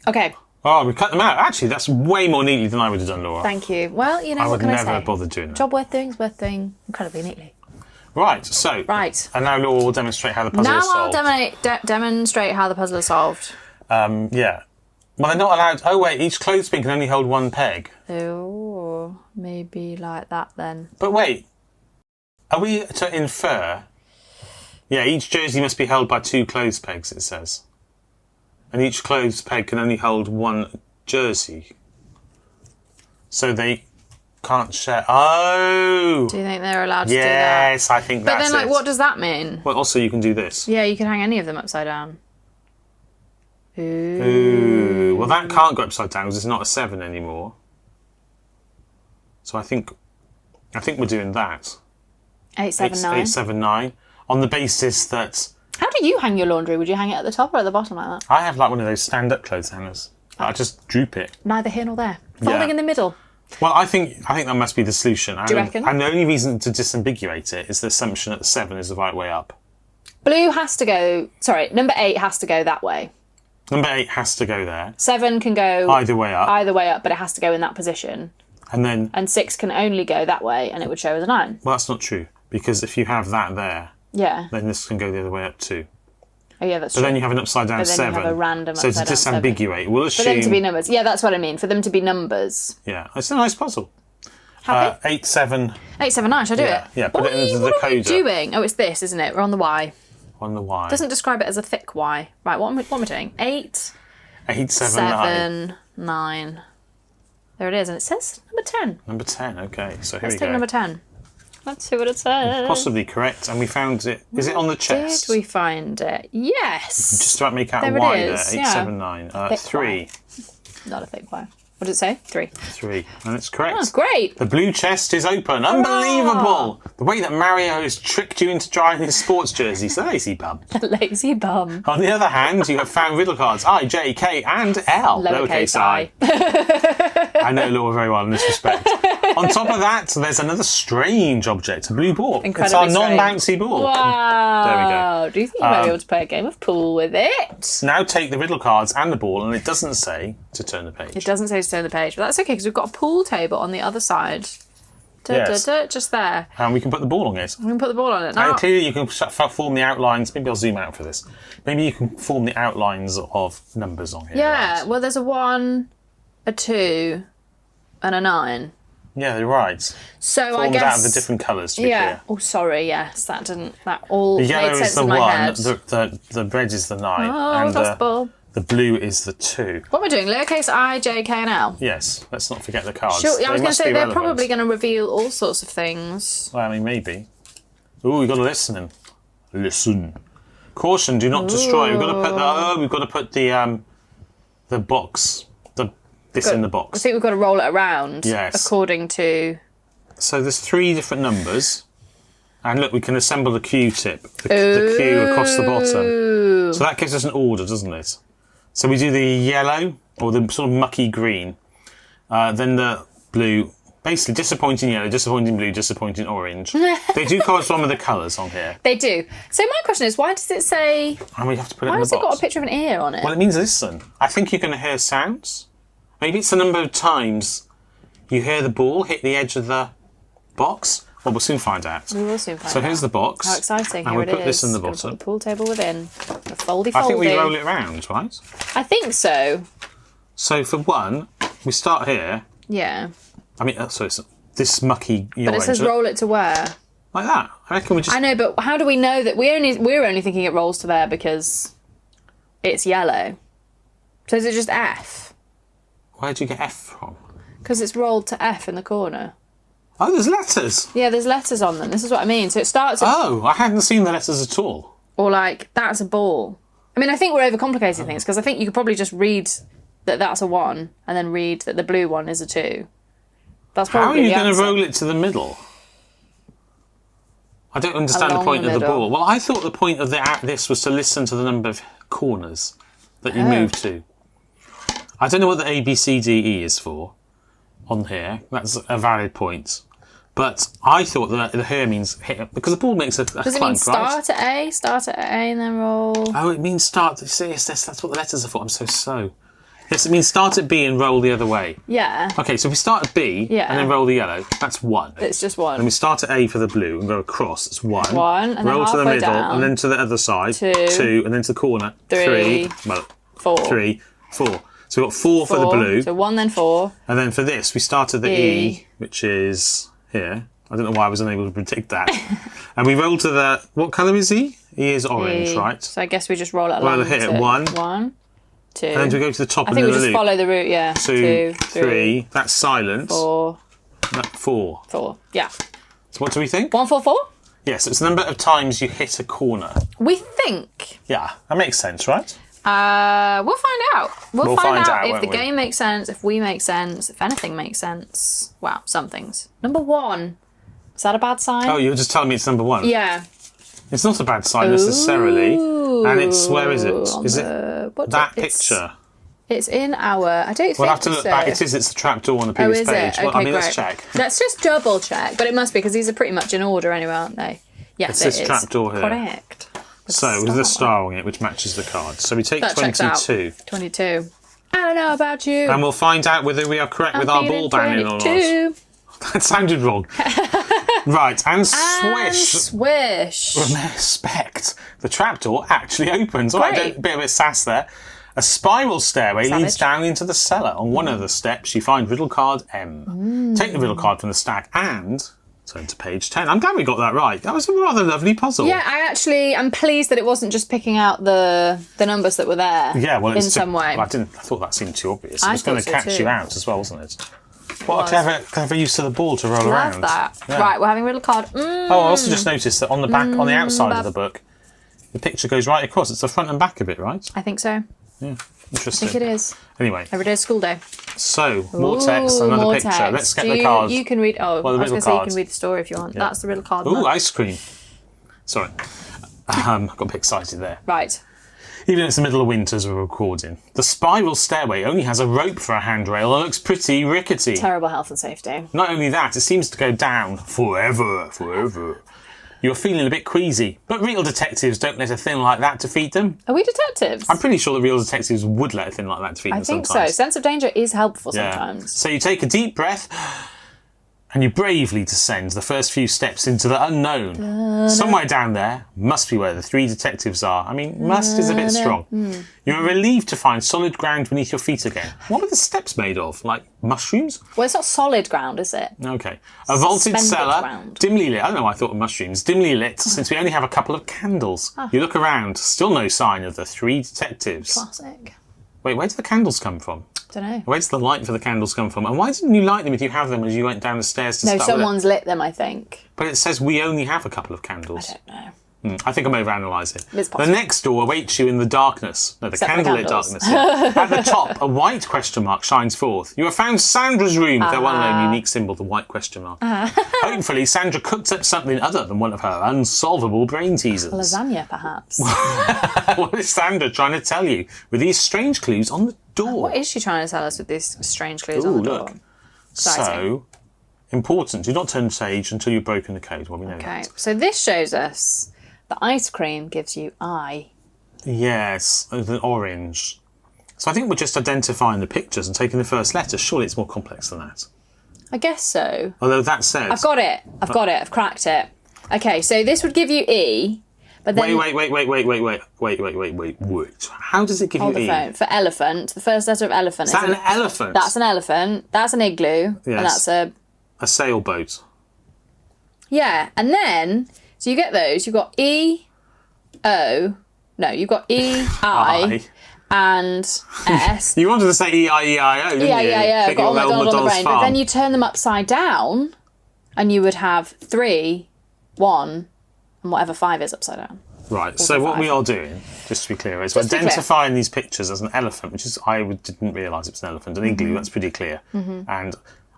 S2: Okay.
S1: Oh, we cut them out. Actually, that's way more neatly than I would have done, Laura.
S2: Thank you. Well, you know,
S1: I
S2: what
S1: would
S2: can I
S1: never
S2: say?
S1: have bothered doing that.
S2: Job worth doing is worth doing incredibly neatly.
S1: Right, so...
S2: Right.
S1: And now Laura will demonstrate how the puzzle is solved.
S2: Now I'll demonstrate how the puzzle is solved.
S1: Yeah. Well, they're not allowed... Oh, wait, each clothespin can only hold 1 peg.
S2: Oh, maybe like that then.
S1: But wait, are we to infer... Yeah, each jersey must be held by 2 clothes pegs, it says. And each clothes peg can only hold 1 jersey. So they can't share... Oh!
S2: Do you think they're allowed to do that?
S1: Yes, I think
S2: But
S1: that's
S2: then, like,
S1: it.
S2: what does that mean?
S1: Well, also you can do this.
S2: Yeah, you can hang any of them upside down.
S1: Ooh. Well, that can't go upside down because it's not a 7 anymore. So I think we're doing that.
S2: 8, 7, 9.
S1: 8, 7, 9. On the basis that...
S2: How do you hang your laundry? Would you hang it at the top or at the bottom like that?
S1: I have like one of those stand-up clothes hangers. I just droop it.
S2: Neither here nor there. Folding in the middle.
S1: Well, I think that must be the solution.
S2: Do you reckon?
S1: And the only reason to disambiguate it is the assumption that the 7 is the right way up.
S2: Blue has to go... Sorry, number 8 has to go that way.
S1: Number 8 has to go there.
S2: 7 can go...
S1: Either way up.
S2: Either way up, but it has to go in that position.
S1: And then...
S2: And 6 can only go that way, and it would show as a 9.
S1: Well, that's not true. Because if you have that there,
S2: Yeah.
S1: then this can go the other way up too.
S2: Oh, yeah, that's
S1: But
S2: true.
S1: then you have an upside down
S2: But then
S1: 7.
S2: you have a random
S1: so to
S2: upside down 7.
S1: disambiguate, we'll assume...
S2: For them to be numbers. Yeah, that's what I mean. For them to be numbers.
S1: Yeah, it's a nice puzzle.
S2: Happy?
S1: 8, 7...
S2: 8, 7, 9. Should I do it?
S1: Yeah, put it into the
S2: What are we
S1: coder.
S2: doing? Oh, it's this, isn't it? We're on the Y.
S1: On the Y.
S2: Doesn't describe it as a thick Y. Right, what am I doing? 8,
S1: 8, 7, 9.
S2: 7, 9. There it is, and it says number 10.
S1: Number 10, okay. So here
S2: Let's
S1: we
S2: take
S1: go.
S2: number 10. Let's see what it says.
S1: Possibly correct, and we found it. Is it on the chest?
S2: Did we find it? Yes.
S1: Just about make out
S2: There
S1: a
S2: it
S1: Y
S2: is,
S1: there. 8,
S2: yeah.
S1: 7, 9.
S2: Thick
S1: 3.
S2: Not a thick Y. What did it say? 3.
S1: 3. And it's correct.
S2: That's great.
S1: The blue chest is open. Unbelievable! The way that Mario has tricked you into drying his sports jersey. So lazy bum.
S2: Lazy bum.
S1: On the other hand, you have found riddle cards I, J, K, and L.
S2: Lowercase I.
S1: I know Laura very well in this respect. On top of that, there's another strange object, a blue ball.
S2: Incredibly
S1: it's our non-bouncy ball.
S2: Wow.
S1: There we go.
S2: Do you think you might be able to play a game of pool with it?
S1: Now take the riddle cards and the ball, and it doesn't say to turn the page.
S2: It doesn't say to turn the page, but that's okay because we've got a pool table on the other side
S1: Yes.
S2: Just there.
S1: And we can put the ball on it.
S2: We can put the ball on it now.
S1: And clearly you can form the outlines. Maybe I'll zoom out for this. Maybe you can form the outlines of numbers on here.
S2: Yeah,
S1: right?
S2: well, there's a 1, a 2, and a 9.
S1: Yeah, you're right.
S2: So
S1: Formed
S2: I guess
S1: out of the different colours, to be clear.
S2: Oh, sorry. Yes, that all
S1: The
S2: made
S1: yellow
S2: sense
S1: is the
S2: in my
S1: 1,
S2: head.
S1: the red is the 9,
S2: Oh,
S1: and
S2: that's the ball.
S1: the blue is the 2.
S2: What am I doing? Lowercase I, J, K, and L.
S1: Yes, let's not forget the cards.
S2: Sure, I was
S1: They
S2: going to
S1: must
S2: say
S1: be
S2: they're
S1: relevant.
S2: probably going to reveal all sorts of things.
S1: Well, I mean, maybe. Ooh, we've got to listen. Listen. Caution, do not destroy. We've got to put the box, this in the
S2: I
S1: box.
S2: think we've got to roll it around.
S1: Yes.
S2: According to.
S1: So there's 3 different numbers. And look, we can assemble the Q-tip, the Q across the bottom. So that gives us an order, doesn't it? So we do the yellow, or the sort of mucky green, then the blue, basically disappointing yellow, disappointing blue, disappointing orange. They do correspond with the colours on here.
S2: They do. So my question is, why does it say...
S1: And we have to put it
S2: Why
S1: in the
S2: has it
S1: box.
S2: got a picture of an ear on it?
S1: Well, it means listen. I think you're going to hear sounds. Maybe it's the number of times you hear the ball hit the edge of the box. Well, we'll soon find out.
S2: We will soon find out.
S1: So here's the box.
S2: How exciting.
S1: And
S2: Here
S1: we'll
S2: it
S1: put
S2: is.
S1: this in the
S2: Gonna put
S1: bottom.
S2: the pool table within. A foldy.
S1: I think we roll it around, right?
S2: I think so.
S1: So for 1, we start here.
S2: Yeah.
S1: I mean, so it's this mucky
S2: But
S1: orange.
S2: it says roll it to where?
S1: Like that. I reckon we just...
S2: I know, but how do we know that we're only thinking it rolls to there because it's yellow? So is it just F?
S1: Where'd you get F from?
S2: Because it's rolled to F in the corner.
S1: Oh, there's letters.
S2: Yeah, there's letters on them. This is what I mean. So it starts at,
S1: Oh, I hadn't seen the letters at all.
S2: or like, that's a ball. I mean, I think we're overcomplicating things because I think you could probably just read that that's a 1 and then read that the blue one is a 2. That's
S1: How are
S2: probably
S1: you
S2: the
S1: going to
S2: answer.
S1: roll it to the middle? I don't understand the
S2: Along
S1: point
S2: the
S1: of the
S2: middle.
S1: ball. Well, I thought the point of this was to listen to the number of corners that you
S2: Oh.
S1: move to. I don't know what the A, B, C, D, E is for on here. That's a valid point. But I thought that the here means hit, because the ball makes a
S2: Does it
S1: clank,
S2: mean start
S1: right?
S2: at A? Start at A and then roll.
S1: Oh, it means start. See, yes, that's what the letters are for. I'm so slow. Yes, it means start at B and roll the other way.
S2: Yeah.
S1: Okay, so if we start at B
S2: Yeah.
S1: and then roll the yellow, that's 1.
S2: It's just
S1: And
S2: 1.
S1: we start at A for the blue and go across. It's 1.
S2: 1, and then
S1: roll to the
S2: halfway
S1: middle
S2: down.
S1: and then to the other side. 2, and then to the corner.
S2: 3,
S1: Well,
S2: 4.
S1: 3, 4. So we've got 4 for the blue.
S2: So 1 then 4.
S1: And then for this, we start at the E, which is here. I don't know why I was unable to predict that. And we roll to the... What colour is E? E is orange,
S2: E.
S1: right?
S2: So I guess we just roll it along.
S1: Well, hit it. 1.
S2: 1, 2.
S1: And then do we go to the top
S2: I
S1: and
S2: think
S1: do
S2: we
S1: the
S2: just
S1: loop?
S2: follow the route, yeah.
S1: 2,
S2: 3,
S1: 3. That's silent.
S2: 4,
S1: 4.
S2: 4. Yeah.
S1: So what do we think?
S2: 1, 4, 4?
S1: Yes, it's the number of times you hit a corner.
S2: We think.
S1: Yeah, that makes sense, right?
S2: We'll find out. We'll find out if
S1: won't
S2: the
S1: we?
S2: game makes sense, if we make sense, if anything makes sense. Wow, some things. Number 1. Is that a bad sign?
S1: Oh, you're just telling me it's number 1.
S2: Yeah.
S1: It's not a bad sign necessarily. And it's, where is it? Is it that picture?
S2: It's in our... I don't
S1: We'll
S2: think
S1: have to look
S2: so.
S1: back. It is. It's the trapdoor on the previous
S2: is
S1: page.
S2: it?
S1: Well, I
S2: Okay,
S1: mean, let's
S2: great.
S1: check.
S2: Let's just double check, but it must be because these are pretty much in order anyway, aren't they? Yes,
S1: It's this
S2: it is.
S1: trapdoor here.
S2: Correct.
S1: So, with the star on it, which matches the card. So we take
S2: That checks out.
S1: 22.
S2: 22. I don't know about you.
S1: And we'll find out whether we are correct with our ball banding or not.
S2: 22.
S1: That sounded wrong. Right, and swish.
S2: Swish.
S1: Respect. The trapdoor actually opens. All right,
S2: Great.
S1: a bit of a sass there. A spiral stairway leads
S2: Savage.
S1: down into the cellar. On one of the steps, you find riddle card M. Take the riddle card from the stack and turn to page 10. I'm glad we got that right. That was a rather lovely puzzle.
S2: Yeah, I'm pleased that it wasn't just picking out the numbers that were there.
S1: Yeah, well,
S2: in
S1: it's
S2: some way.
S1: I thought that seemed too obvious. It
S2: I
S1: was going
S2: thought
S1: to
S2: so
S1: catch
S2: too.
S1: you out as well, wasn't it? What
S2: was.
S1: a clever use of the ball to roll around.
S2: Love that.
S1: Yeah.
S2: Right, we're having riddle card.
S1: Oh, I also just noticed that on the back, on the outside of the book, the picture goes right across. It's the front and back of it, right?
S2: I think so.
S1: Yeah,
S2: I
S1: interesting.
S2: think it is.
S1: Anyway,
S2: Every day is school day.
S1: so more text,
S2: Ooh,
S1: another
S2: more
S1: picture.
S2: text.
S1: Let's get the cards.
S2: You can read. Oh,
S1: Well, the
S2: I was
S1: riddle
S2: going to say you
S1: cards.
S2: can read the story if you want.
S1: Yeah.
S2: That's the riddle card.
S1: Ooh,
S2: look.
S1: ice cream. Sorry, got a bit excited there.
S2: Right.
S1: Even though it's the middle of winter as we're recording, the spiral stairway only has a rope for a handrail and looks pretty rickety.
S2: Terrible health and safety.
S1: Not only that, it seems to go down forever. You're feeling a bit queasy, but real detectives don't let a thing like that defeat them.
S2: Are we detectives?
S1: I'm pretty sure that real detectives would let a thing like that defeat them
S2: I think so.
S1: sometimes.
S2: Sense of danger is helpful
S1: Yeah.
S2: sometimes.
S1: So you take a deep breath And you bravely descend the first few steps into the unknown. Somewhere down there must be where the 3 detectives are. I mean, must is a bit strong. You are relieved to find solid ground beneath your feet again. What were the steps made of? Like mushrooms?
S2: Well, it's not solid ground, is it?
S1: Okay. A vaulted
S2: Suspended
S1: cellar,
S2: ground.
S1: dimly lit. I don't know why I thought of mushrooms. Dimly lit, since we only have a couple of candles. You look around, still no sign of the 3 detectives.
S2: Classic.
S1: Wait, where did the candles come from?
S2: Don't know.
S1: Where does the light for the candles come from? And why didn't you light them if you have them as you went down the stairs to
S2: No,
S1: start with?
S2: someone's lit them, I think.
S1: But it says we only have a couple of candles.
S2: I don't know.
S1: I think I'm overanalyzing.
S2: It's
S1: The
S2: possible.
S1: next door awaits you in the darkness. No, the
S2: Except for
S1: candlelit
S2: candles.
S1: darkness. Yeah. At the top, a white question mark shines forth. You have found Sandra's room with their one and only unique symbol, the white question mark. Hopefully, Sandra cooked up something other than one of her unsolvable brain teasers.
S2: Lasagna, perhaps.
S1: What is Sandra trying to tell you with these strange clues on the door?
S2: What is she trying to tell us with these strange clues
S1: Ooh,
S2: on the door?
S1: look. So, important. Do not turn the sage until you've broken the code. Well, we know
S2: Okay,
S1: that.
S2: so this shows us the ice cream gives you eye.
S1: Yes, the orange. So I think we're just identifying the pictures and taking the first letter. Surely it's more complex than that.
S2: I guess so.
S1: Although that says...
S2: I've got it. I've cracked it. Okay, so this would give you E, but then...
S1: Wait. How does it give
S2: Hold
S1: you
S2: the
S1: E?
S2: phone. For elephant, the first letter of elephant
S1: Is that an elephant?
S2: That's an elephant. That's an igloo.
S1: Yes.
S2: And that's a...
S1: A sailboat.
S2: Yeah, and then... So you get those. You've got E, O... No, you've got E, I, and S.
S1: You wanted to say E-I-E-I-O, didn't you?
S2: Yeah. I've
S1: Thinking
S2: got all
S1: of
S2: McDonald on the
S1: Madonna's
S2: brain. But
S1: farm.
S2: then you turn them upside down, and you would have 3, 1, and whatever 5 is upside down.
S1: Right, so what we are doing, just to be clear, is we're
S2: Just to be
S1: identifying these pictures as an elephant, which is, didn't realise it was an elephant. An igloo, that's pretty clear. And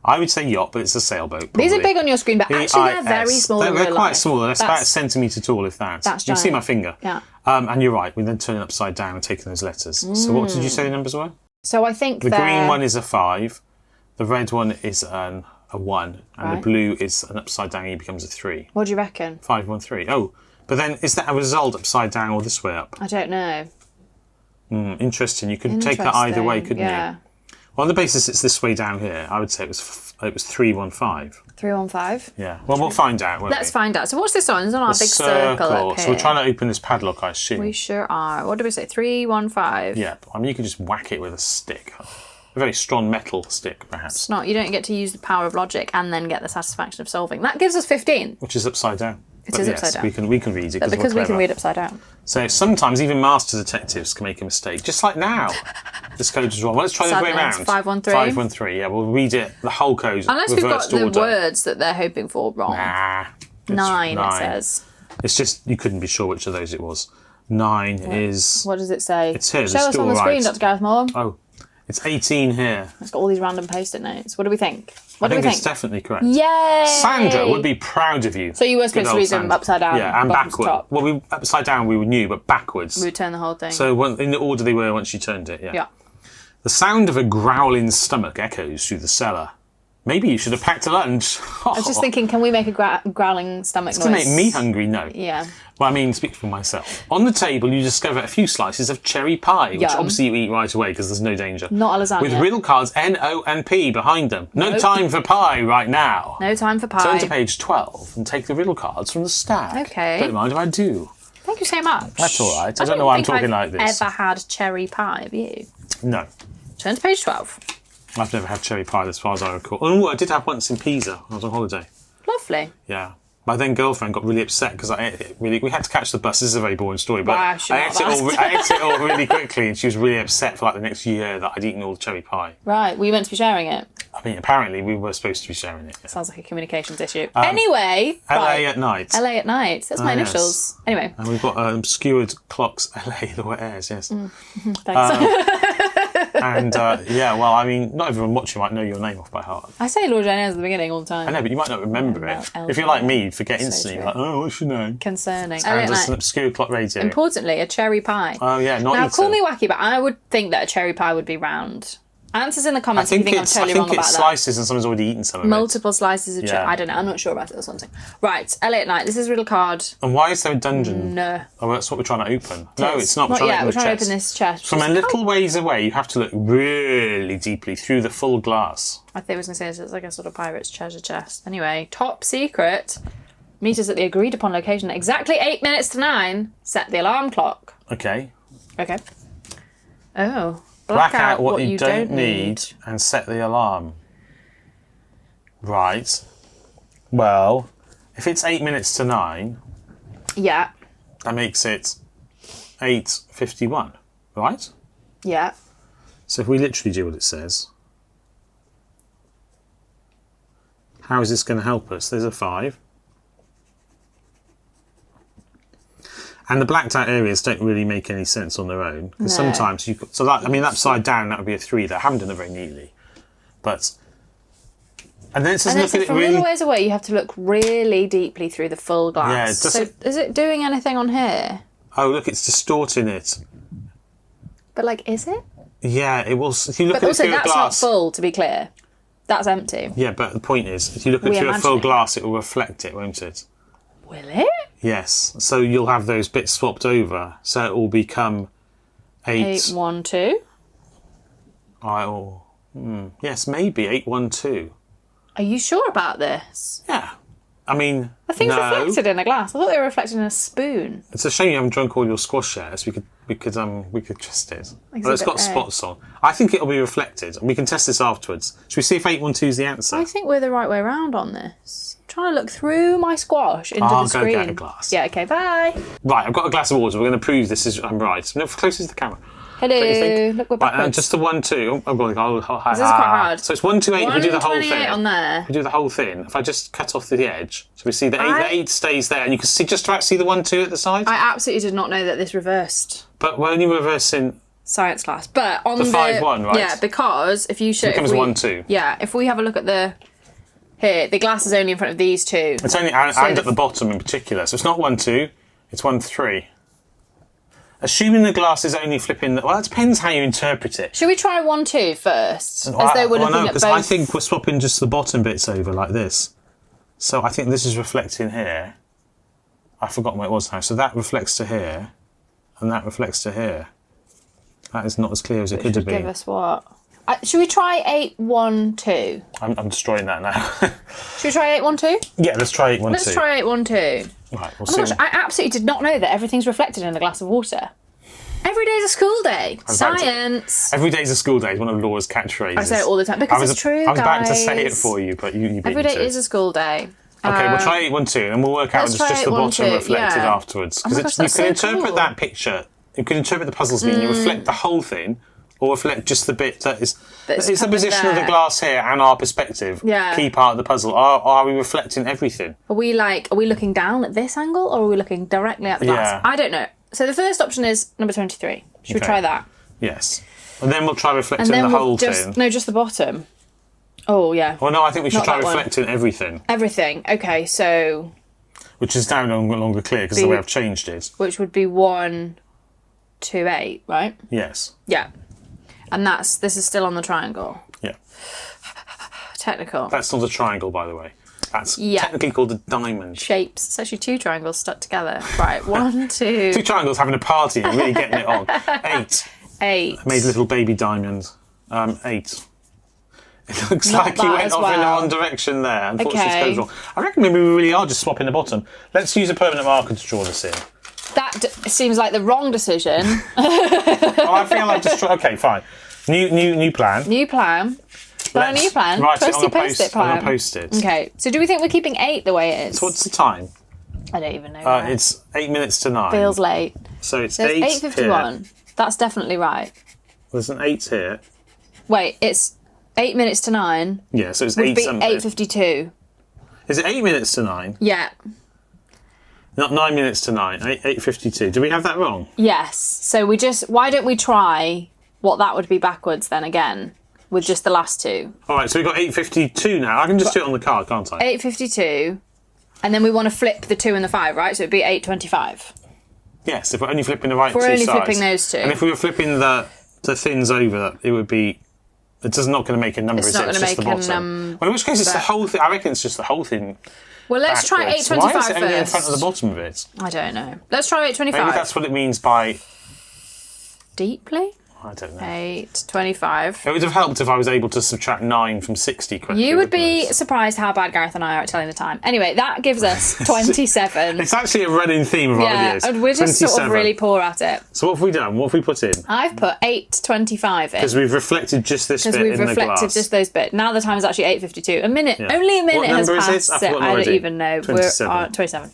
S1: I would say yacht, but it's a sailboat.
S2: These are
S1: probably.
S2: big on your screen, but actually they're very
S1: EIS.
S2: small in
S1: They're
S2: real
S1: quite
S2: life.
S1: small. They're about a
S2: That's-
S1: centimetre tall, if that.
S2: That's
S1: You can see
S2: giant.
S1: my finger.
S2: Yeah.
S1: And you're right, we then turn it upside down and taking those letters. So what did you say the numbers were?
S2: So I think
S1: The green one is a 5, the red one is a 1, and the
S2: Right.
S1: blue is an upside down E becomes a 3.
S2: What do you reckon?
S1: 5, 1, 3. Oh, but then is that a result upside down or this way up?
S2: I don't know.
S1: Interesting. You could take that either way, couldn't
S2: yeah.
S1: you? Well, on the basis it's this way down here, I would say it was 315.
S2: 315.
S1: Yeah. Well, we'll find out. Won't
S2: Let's
S1: we?
S2: find out. So what's this on? It's on our big circle up here.
S1: So we're trying to open this padlock, I assume.
S2: We sure are. What did we say? 315.
S1: Yeah. I mean, you could just whack it with a stick, a very strong metal stick, perhaps,
S2: It's not. You don't get to use the power of logic and then get the satisfaction of solving. That gives us 15.
S1: which is upside down.
S2: It is upside down.
S1: We can read it
S2: But because
S1: we're
S2: we can
S1: clever.
S2: read upside down.
S1: So sometimes even master detectives can make a mistake, just like now. This code is wrong. Well, let's try the other way
S2: Sadness,
S1: around.
S2: 513.
S1: 513. Yeah, we'll read it. The whole code.
S2: Unless we've got
S1: reversed
S2: the
S1: order.
S2: words that they're hoping for wrong.
S1: Nah. It's
S2: 9, it says.
S1: It's just you couldn't be sure which of those it was. 9 is.
S2: What does it say?
S1: It's here,
S2: Show
S1: it's
S2: us
S1: still
S2: on the screen,
S1: right.
S2: Dr Gareth Moore.
S1: Oh, it's 18 here.
S2: It's got all these random post-it notes. What do we think? What
S1: I
S2: do we
S1: think
S2: think?
S1: it's definitely correct.
S2: Yay!
S1: Sandra would be proud of you.
S2: So you were supposed
S1: Good
S2: to
S1: old
S2: read them
S1: Sandra.
S2: upside down,
S1: Yeah, and
S2: bottom to
S1: backward.
S2: top.
S1: Well, upside down we knew, but backwards.
S2: We would turn the whole thing.
S1: So in the order they were once you turned it,
S2: yeah.
S1: The sound of a growling stomach echoes through the cellar. Maybe you should have packed a lunch.
S2: I was just thinking, can we make a growling stomach noise?
S1: To make me hungry, no.
S2: Yeah.
S1: Well, I mean, speak for myself. On the table, you discover a few slices of cherry pie, which
S2: Yum.
S1: obviously you eat right away because there's no danger.
S2: Not a lasagna.
S1: With riddle cards N, O, and P behind them. No
S2: Nope.
S1: time for pie right now.
S2: No time for pie.
S1: Turn to page 12 and take the riddle cards from the stack.
S2: Okay.
S1: Don't mind if I do.
S2: Thank you so much.
S1: That's all right. I don't know why I'm
S2: think
S1: talking
S2: I've
S1: like this.
S2: ever had cherry pie, have you?
S1: No.
S2: Turn to page 12.
S1: I've never had cherry pie as far as I recall. Oh, I did have once in Pisa. I was on holiday.
S2: Lovely.
S1: Yeah. My then girlfriend got really upset because I ate it really. We had to catch the bus. This is a very boring story, but
S2: Wow, she
S1: I ate,
S2: not
S1: I ate it all really quickly, and she was really upset for like the next year that I'd eaten all the cherry pie.
S2: Right, were you meant to be sharing it?
S1: I mean, apparently we were supposed to be sharing it.
S2: Sounds like a communications issue. Anyway.
S1: LA
S2: right.
S1: at night.
S2: LA at night. That's my
S1: yes.
S2: initials. Anyway,
S1: And we've got obscured clocks. LA, the wet airs, yes.
S2: thanks.
S1: And yeah, well, I mean, not everyone watching might know your name off by heart.
S2: I say Lord Jane Eyres at the beginning all the time.
S1: I know, but you might not remember
S2: Well,
S1: it. If you're like me, you'd forget
S2: So
S1: instantly.
S2: true.
S1: Like, oh, what's your name?
S2: Concerning. LA
S1: And
S2: at
S1: just an
S2: night.
S1: obscure clock radio.
S2: Importantly, a cherry pie.
S1: Oh yeah, not
S2: Now,
S1: eaten.
S2: call me wacky, but I would think that a cherry pie would be round. Answers in the comments if you think I'm totally wrong about that.
S1: I think it's slices and someone's already eaten some of it.
S2: Multiple slices of I don't know. I'm not sure about it or something. Right, Elliot Knight. This is riddle card.
S1: And why is there a dungeon?
S2: No.
S1: Oh, that's what we're trying to open. No, it's not.
S2: Not yet. We're trying to open this chest.
S1: From a little ways away, you have to look really deeply through the full glass.
S2: I think I was going to say this. It's like a sort of pirate's treasure chest. Anyway, top secret. Meet us at the agreed upon location at exactly 8 minutes to 9. Set the alarm clock.
S1: Okay.
S2: Okay. Oh.
S1: Black out what you don't need and set the alarm. Right. Well, if it's 8 minutes to 9...
S2: Yeah.
S1: That makes it 8:51, right?
S2: Yeah.
S1: So if we literally do what it says... How is this going to help us? There's a 5. And the blacked out areas don't really make any sense on their own. Because sometimes you could, so that, I mean, upside down, that would be a 3 there. I haven't done it very neatly. But, and then it says look at it
S2: from
S1: really...
S2: a little ways away, you have to look really deeply through the full glass.
S1: Yeah,
S2: so is it doing anything on here?
S1: Oh, look, it's distorting it.
S2: But, like, is it?
S1: Yeah, it will... If you look
S2: but
S1: at
S2: also,
S1: it through
S2: that's
S1: a glass,
S2: not full, to be clear. That's empty.
S1: Yeah, but the point is, if you look at it through a full glass, it will reflect it, won't it?
S2: Will it?
S1: Yes. So you'll have those bits swapped over. So it will become 8...
S2: 8, 1, 2?
S1: Yes, maybe 8, 1, 2. Are
S2: you sure about this?
S1: Yeah. I mean,
S2: the thing's reflected in a glass. I thought they were reflected in a spoon.
S1: It's a shame you haven't drunk all your squash yet, so we could test it. Well, it's got spots on. I think it'll be reflected, and we can test this afterwards. Should we see if 812 is the answer?
S2: I think we're the right way around on this. I'm trying to look through my squash into the screen.
S1: I'll go get a glass.
S2: Yeah, okay, bye.
S1: Right, I've got a glass of water. We're going to prove I'm right. No, closest to the camera.
S2: Hello. Look, we're backwards.
S1: Right, just the 1, 2. Oh, God.
S2: This is quite hard.
S1: So it's 1, 2, 8. We do the whole thing.
S2: On there.
S1: We do the whole thing. If I just cut off the edge, so we see the 8 stays there, and you can see just about see the 1, 2 at the side.
S2: I absolutely did not know that this reversed.
S1: But we're only reversing
S2: science class. But on the
S1: 5, 1, right?
S2: Yeah, because if you show
S1: it becomes 1, 2.
S2: Yeah, if we have a look at the glass is only in front of these two.
S1: It's only and at the bottom in particular. So it's not 1, 2. It's 1, 3. Assuming the glass is only flipping... Well, it depends how you interpret it.
S2: Should we try 1, 2 first? As though we're looking at both...
S1: I think we're swapping just the bottom bits over like this. So I think this is reflecting here. I've forgotten what it was now. So that reflects to here. And that reflects to here. That is not as clear as it could have been.
S2: Give us what? Should we try 8, 1, 2?
S1: I'm destroying that now.
S2: Should we try 8, 1, 2?
S1: Yeah, let's try 8, 1, 2.
S2: Let's try 8, 1, 2.
S1: Right, we'll see.
S2: Gosh, I absolutely did not know that everything's reflected in a glass of water. Every day's a school day. Science.
S1: Every day's a school day is one of Laura's catchphrases.
S2: I say it all the time because it's true,
S1: I was about to say it for you, but you beat me to it.
S2: Every day is a school day.
S1: Okay, we'll try 8, 1, 2, and we'll work out just the bottom reflected afterwards. Because you can interpret that picture. You can interpret the puzzles mean you reflect the whole thing, or reflect just the bit that is... It's the position of the glass here and our perspective.
S2: Yeah.
S1: Key part of the puzzle. Are we reflecting everything?
S2: Are we looking down at this angle, or are we looking directly at the glass?
S1: Yeah.
S2: I don't know. So the first option is number 23. Should we try that?
S1: Yes. And then we'll try reflecting the whole thing.
S2: No, just the bottom. Oh, yeah.
S1: Well, no, I think we should try reflecting everything.
S2: Everything. Okay, so...
S1: Which is now no longer clear because the way I've changed it.
S2: Which would be 1, 2, 8, right?
S1: Yes.
S2: Yeah. And this is still on the triangle.
S1: Yeah.
S2: Technical.
S1: That's not a triangle, by the way. That's technically called a diamond.
S2: Shapes. It's actually 2 triangles stuck together. Right, 1, 2...
S1: 2 triangles having a party and really getting it on. 8.
S2: 8.
S1: I made a little baby diamond. 8. It looks like you went off in the wrong direction there. Unfortunately, it's goes wrong. I reckon maybe we really are just swapping the bottom. Let's use a permanent marker to draw this in.
S2: That seems like the wrong decision.
S1: I feel like just... Okay, fine. New plan.
S2: New plan. Got a new plan.
S1: Write it on a
S2: post-it plan.
S1: On a post-it.
S2: Okay, so do we think we're keeping 8 the way it is?
S1: So what's the time?
S2: I don't even know.
S1: It's 8 minutes to 9.
S2: Feels late.
S1: So it's
S2: There's
S1: 8
S2: 8:51.
S1: here.
S2: That's definitely right.
S1: There's an 8 here.
S2: Wait, it's 8 minutes to 9.
S1: Yeah, so it's 8 something.
S2: 8:52.
S1: Is it 8 minutes to 9?
S2: Yeah.
S1: Not 9 minutes to 9. 8:52. Did we have that wrong?
S2: Yes. So why don't we try what that would be backwards then again? With just the last 2.
S1: All right, so we've got 8:52 now. I can just do it on the card, can't I?
S2: 8:52, and then we want to flip the 2 and the 5, right? So it'd be 8:25.
S1: Yes, if we're only flipping the right two
S2: sides. We're only
S1: sides.
S2: flipping those 2.
S1: And if we were flipping the thins over, it would be It's not going to make a number,
S2: It's
S1: is
S2: not
S1: it? It's
S2: gonna
S1: just the
S2: make
S1: bottom. Well, in which case it's the whole thing. I reckon it's just the whole thing.
S2: Well, let's try
S1: backwards.
S2: 8.25
S1: Why is it only in
S2: first.
S1: front of the bottom of it?
S2: I don't know. Let's try 8.25.
S1: Maybe that's what it means by...
S2: Deeply?
S1: I don't know.
S2: 8.25.
S1: It would have helped if I was able to subtract 9 from 60 quickly.
S2: You would be
S1: wouldn't it?
S2: surprised how bad Gareth and I are at telling the time. Anyway, that gives us 27.
S1: It's actually a running theme of our
S2: Yeah,
S1: videos.
S2: and we're just sort of
S1: 27.
S2: really poor at it.
S1: So what have we done? What have we put in?
S2: I've put 8.25 in.
S1: Because we've reflected just this bit
S2: Because we've
S1: in the
S2: reflected
S1: glass.
S2: just those bits. Now the time is actually 8.52. A minute,
S1: Yeah.
S2: only a minute
S1: What
S2: has
S1: number is
S2: passed.
S1: it? I've
S2: So
S1: forgotten
S2: I don't
S1: already.
S2: even know.
S1: 27.
S2: We're 27.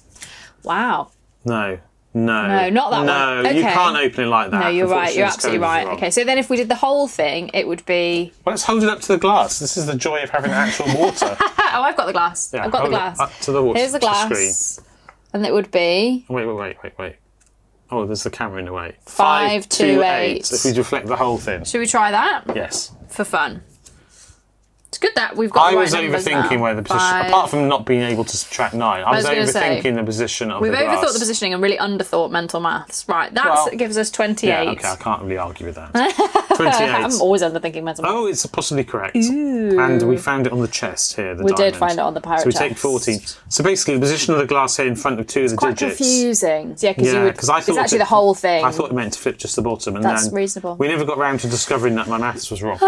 S2: Wow.
S1: No,
S2: No, not that one.
S1: No,
S2: Okay.
S1: you can't open it like that.
S2: No, you're right.
S1: Unfortunately,
S2: You're
S1: this
S2: absolutely
S1: code is
S2: right.
S1: wrong.
S2: Okay, so then if we did the whole thing, it would be...
S1: Well, let's hold it up to the glass. This is the joy of having actual water.
S2: Oh, I've got the glass.
S1: Yeah,
S2: I've got the
S1: hold it
S2: glass.
S1: up to the water.
S2: Here's the
S1: to
S2: glass.
S1: screen.
S2: And it would be...
S1: Wait. Oh, there's the camera in the way.
S2: 5, 2, 8.
S1: If we reflect the whole thing.
S2: Should we try that?
S1: Yes.
S2: For fun. It's good that we've got
S1: I
S2: the right
S1: was
S2: numbers
S1: overthinking
S2: now.
S1: where the position,
S2: 5.
S1: apart from not being able to subtract 9, I was
S2: gonna say,
S1: overthinking the position of
S2: We've
S1: the glass.
S2: overthought the positioning and really underthought mental maths. Right, that gives us 28.
S1: Yeah, okay, I can't really argue with that. 28.
S2: I'm always underthinking mental maths.
S1: Oh, it's possibly correct. And we found it on the chest here, the
S2: We did
S1: diamond.
S2: find it on the pirate
S1: So we take
S2: chest.
S1: 14. So basically, the position of the glass here in front of 2 of the
S2: Quite
S1: digits.
S2: confusing. Yeah, because
S1: Yeah, because I thought
S2: it's actually the whole thing.
S1: I thought it meant to flip just the bottom, and
S2: That's
S1: then
S2: reasonable.
S1: we never got round to discovering that my maths was wrong.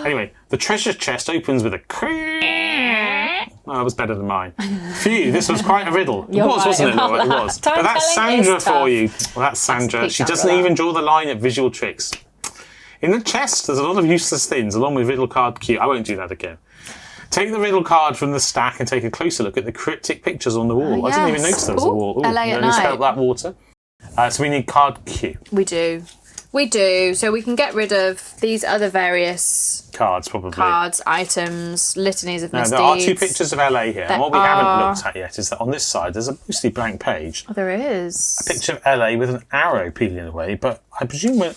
S1: Anyway, the treasure chest opens with a Oh, that was better than mine. Phew, this was quite a riddle.
S2: You're
S1: It was,
S2: right
S1: wasn't it,
S2: about
S1: Laura? It
S2: that.
S1: was.
S2: Time
S1: But that's
S2: telling is
S1: Sandra for
S2: tough.
S1: you. Well, that's Sandra.
S2: keep
S1: She
S2: track of
S1: doesn't
S2: that.
S1: even draw the line at visual tricks. In the chest, there's a lot of useless things, along with riddle card Q. I won't do that again. Take the riddle card from the stack and take a closer look at the cryptic pictures on the wall. I didn't even
S2: yes.
S1: notice there was a
S2: Ooh,
S1: wall. Ooh,
S2: LA at
S1: you only
S2: night.
S1: spelt that water. So we need card Q.
S2: We do. We do. So we can get rid of these other various
S1: Cards, probably.
S2: cards, items, litanies of
S1: Now,
S2: misdeeds.
S1: there are 2 pictures of LA here, and what we
S2: There
S1: haven't
S2: are.
S1: looked at yet is that on this side there's a mostly blank page.
S2: Oh, there is.
S1: Picture of LA with an arrow peeling away, but I presume we're...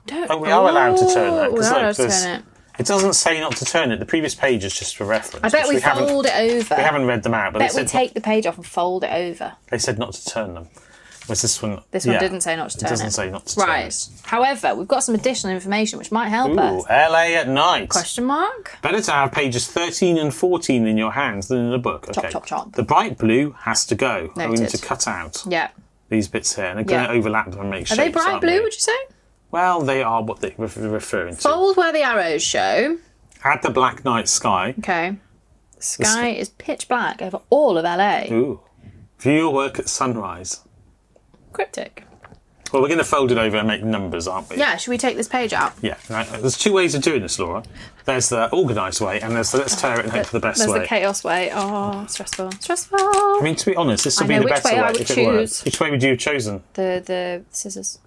S2: Don't,
S1: Oh, we are allowed to turn that.
S2: We
S1: 'cause
S2: are
S1: look,
S2: allowed to
S1: there's-
S2: turn it.
S1: It doesn't say not to turn it. The previous page is just for reference.
S2: I bet
S1: which
S2: we
S1: haven't-
S2: fold it over.
S1: We haven't read them out, but
S2: bet
S1: they
S2: we
S1: said,
S2: take the page off and fold it over.
S1: they said not to turn them. Whereas this one...
S2: This one
S1: yeah,
S2: didn't say not to turn it.
S1: It doesn't say not to turn
S2: Right.
S1: it.
S2: However, we've got some additional information which might help
S1: Ooh,
S2: us.
S1: LA at night.
S2: Question mark?
S1: Better to have pages 13 and 14 in your hands than in a book. Okay.
S2: chop, chop.
S1: The bright blue has to go. We need
S2: Noted.
S1: to cut out
S2: Yeah.
S1: these bits here. And they're going to overlap them and make
S2: Are
S1: shapes,
S2: they bright
S1: aren't
S2: blue,
S1: they?
S2: would you say?
S1: Well, they are what they're referring to.
S2: Fold where the arrows show.
S1: Add the black night sky.
S2: Okay. The sky is pitch black over all of LA.
S1: Ooh. View your work at sunrise.
S2: Cryptic.
S1: Well, we're going to fold it over and make numbers, aren't we?
S2: Yeah, should we take this page out?
S1: Yeah. Right. There's 2 ways of doing this, Laura. There's the organised way, and there's the let's tear it and hope for the best
S2: There's
S1: way.
S2: the chaos way. Oh, stressful. Stressful.
S1: I mean, to be honest, this would
S2: I
S1: be
S2: know
S1: the
S2: which
S1: better
S2: way I
S1: way
S2: would
S1: if it worked.
S2: choose.
S1: Which way would you have chosen?
S2: The scissors.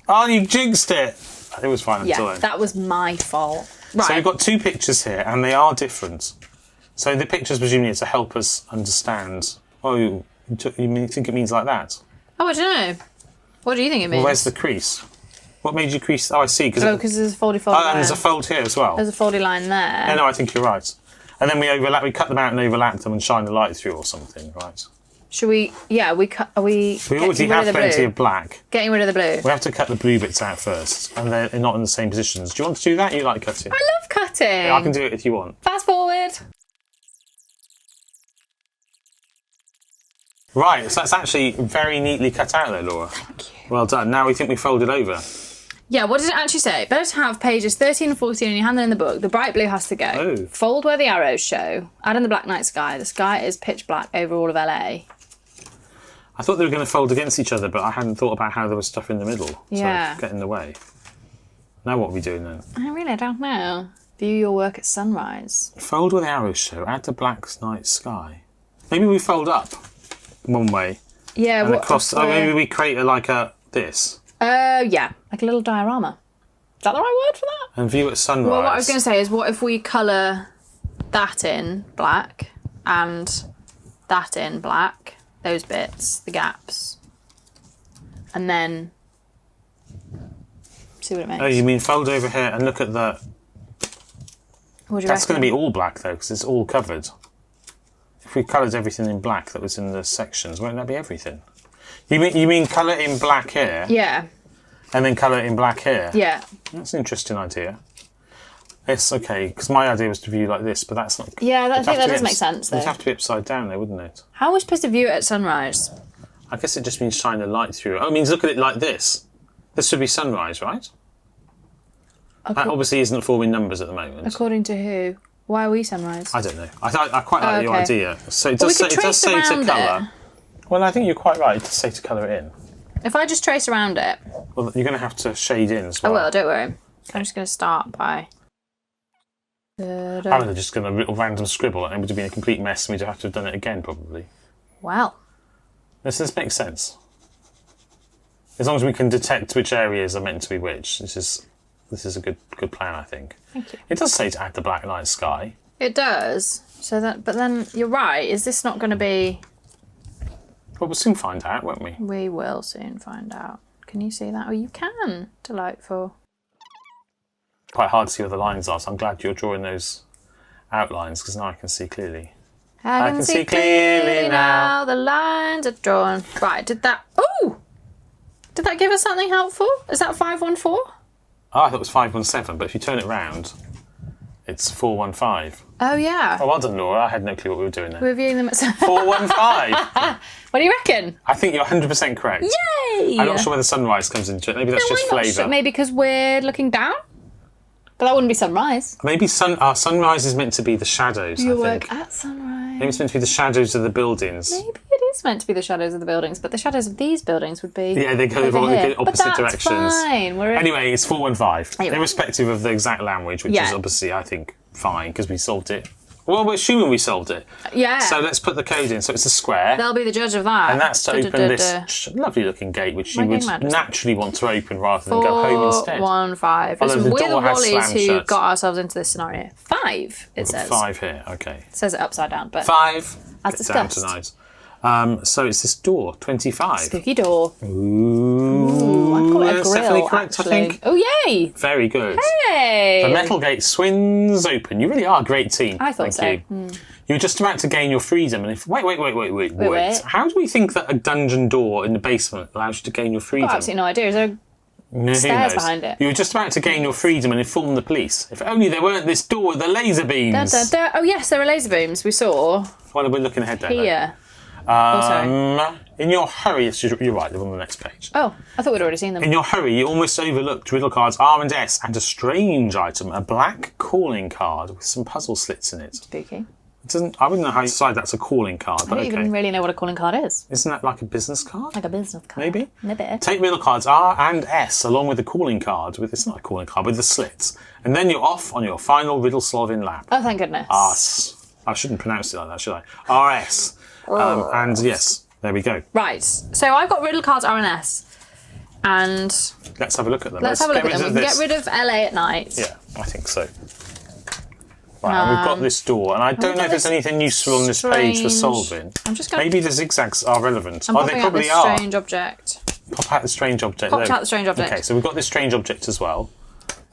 S1: Oh, you jinxed it! It was fine until
S2: Yeah,
S1: then.
S2: that was my fault. Right.
S1: So we've got 2 pictures here, and they are different. So the pictures presumably are to help us understand. Oh, you think it means like that?
S2: Oh, I don't know. What do you think it means?
S1: Well, where's the crease? What made you crease? Oh, I see.
S2: Oh, because there's a foldy line.
S1: and there's a fold here as well.
S2: There's a foldy line there.
S1: No, I think you're right. And then we cut them out and overlap them and shine the light through or something, right?
S2: Should we? Yeah, we cut. Are we?
S1: We already have plenty of black.
S2: Getting rid of the blue.
S1: We have to cut the blue bits out first, and they're not in the same positions. Do you want to do that? You like cutting?
S2: I love cutting.
S1: Yeah, I can do it if you want.
S2: Fast forward.
S1: Right, so that's actually very neatly cut out there, Laura.
S2: Thank you.
S1: Well done. Now we think we fold it over.
S2: Yeah, what does it actually say? Better to have pages 13 and 14 in your hand than in the book. The bright blue has to go.
S1: Oh.
S2: Fold where the arrows show. Add in the black night sky. The sky is pitch black over all of LA.
S1: I thought they were going to fold against each other, but I hadn't thought about how there was stuff in the middle.
S2: Yeah.
S1: So get in the way. Now what are we doing then?
S2: I really don't know. View your work at sunrise.
S1: Fold where the arrows show. Add the black night sky. Maybe we fold up one way.
S2: Yeah,
S1: And
S2: what?
S1: across. Oh, maybe we create this.
S2: Yeah, like a little diorama. Is that the right word for that?
S1: And view at sunrise.
S2: Well, what I was going to say is, what if we colour that in black and that in black, those bits, the gaps, and then see what it makes.
S1: Oh, you mean fold over here and look at the...
S2: What do you
S1: That's going
S2: reckon?
S1: to be all black though, because it's all covered. If we coloured everything in black that was in the sections, won't that be everything? You mean colour in black here,
S2: Yeah,
S1: and then colour in black here?
S2: yeah.
S1: That's an interesting idea. It's okay, because my idea was to view like this, but that's not...
S2: Yeah, I think that does make sense, though.
S1: It'd have to be upside down, though, wouldn't it?
S2: How are we supposed to view it at sunrise?
S1: I guess it just means shine a light through it. Oh, it means look at it like this. This should be sunrise, right? That obviously isn't forming numbers at the moment.
S2: According to who? Why are we sunrise?
S1: I don't know. I quite like your idea. So it does,
S2: Well,
S1: it does say to colour. Well, I think you're quite right. It does say to colour it in.
S2: If I just trace around it...
S1: Well, you're going to have to shade in as well.
S2: I will, don't worry. I'm just going to start by...
S1: I was just going to little random scribble and it would have been a complete mess and we'd have to have done it again, probably.
S2: Well.
S1: This makes sense. As long as we can detect which areas are meant to be which, this is a good plan, I think.
S2: Thank you.
S1: It does say to add the black night sky.
S2: It does. But then you're right. Is this not going to be?
S1: Well, we'll soon find out, won't we?
S2: We will soon find out. Can you see that? Oh, you can. Delightful.
S1: Quite hard to see where the lines are, so I'm glad you're drawing those outlines because now I can see clearly.
S2: I can see clearly now. The lines are drawn. Right. Did that? Oh! Did that give us something helpful? Is that 514?
S1: Oh, I thought it was 517, but if you turn it round, it's 415.
S2: Oh, yeah.
S1: Oh, well done, Laura. I had no clue what we were doing there.
S2: We're viewing them at
S1: 415.
S2: What do you reckon?
S1: I think you're 100% correct.
S2: Yay!
S1: I'm not sure where the sunrise comes into it. Maybe that's just flavour.
S2: Sure. Maybe because we're looking down? But that wouldn't be sunrise.
S1: Maybe sunrise is meant to be the shadows, I think.
S2: You work at sunrise.
S1: Maybe it's meant to be the shadows of the buildings.
S2: Maybe it is meant to be the shadows of the buildings, but the shadows of these buildings would be
S1: Yeah, they go
S2: over here.
S1: opposite
S2: But that's
S1: directions.
S2: fine.
S1: Anyway, it's 415.
S2: Anyway.
S1: Irrespective of the exact language, which
S2: Yeah.
S1: is obviously, I think, fine, because we solved it. Well, we're assuming we solved it.
S2: Yeah.
S1: So let's put the code in. So it's a square.
S2: They'll be the judge of that.
S1: And that's to open this lovely looking gate, which you would naturally want to open rather than go home instead.
S2: 415.
S1: Although
S2: Listen,
S1: the
S2: we're the
S1: door has
S2: Wallies
S1: slammed
S2: who
S1: shut.
S2: got ourselves into this scenario. 5, it says.
S1: 5 here, okay.
S2: It says it upside down, but
S1: 5.
S2: as
S1: Get down
S2: discussed.
S1: tonight. So it's this door, 25.
S2: Spooky door.
S1: Ooh,
S2: I'd call it a
S1: that's
S2: grill,
S1: definitely correct,
S2: actually.
S1: I think.
S2: Oh, yay!
S1: Very good.
S2: Hey!
S1: The metal gate swings open. You really are a great team.
S2: I thought
S1: Thank
S2: so.
S1: you. You're just about to gain your freedom, and if wait. How do we think that a dungeon door in the basement allows you to gain your freedom?
S2: I've absolutely no idea. Is there
S1: Who
S2: stairs
S1: knows?
S2: behind it?
S1: You were just about to gain your freedom and inform the police. If only there weren't this door with the laser beams.
S2: Oh, yes, there are laser beams. We saw
S1: Well, we're looking ahead there.
S2: here.
S1: Though. In your hurry, you're right, they're on the next page.
S2: Oh, I thought we'd already seen them.
S1: In your hurry, you almost overlooked riddle cards R and S and a strange item, a black calling card with some puzzle slits in it.
S2: Spooky.
S1: I wouldn't know how you decide that's a calling card,
S2: I
S1: but
S2: don't
S1: okay.
S2: even really know what a calling card is.
S1: Isn't that like a business card?
S2: Like a business card.
S1: Maybe.
S2: Maybe.
S1: Take riddle cards R and S along with the calling card, it's not a calling card, with the slits. And then you're off on your final riddle solving lap.
S2: Oh, thank goodness.
S1: Rs. I shouldn't pronounce it like that, should I? RS. And yes, there we go.
S2: Right. So I've got riddle cards R and S. And
S1: Let's have a look at them.
S2: let's have a look at them. We can
S1: this.
S2: get rid of LA at night.
S1: Yeah, I think so. Right, and we've got this door, and I don't know if there's anything useful on this page for solving.
S2: I'm just going
S1: Maybe the zigzags are relevant.
S2: I'm
S1: Oh,
S2: popping
S1: they
S2: out
S1: probably
S2: this
S1: are.
S2: strange object.
S1: Pop out the strange object.
S2: Popped
S1: there.
S2: out the strange object.
S1: Okay, so we've got this strange object as well.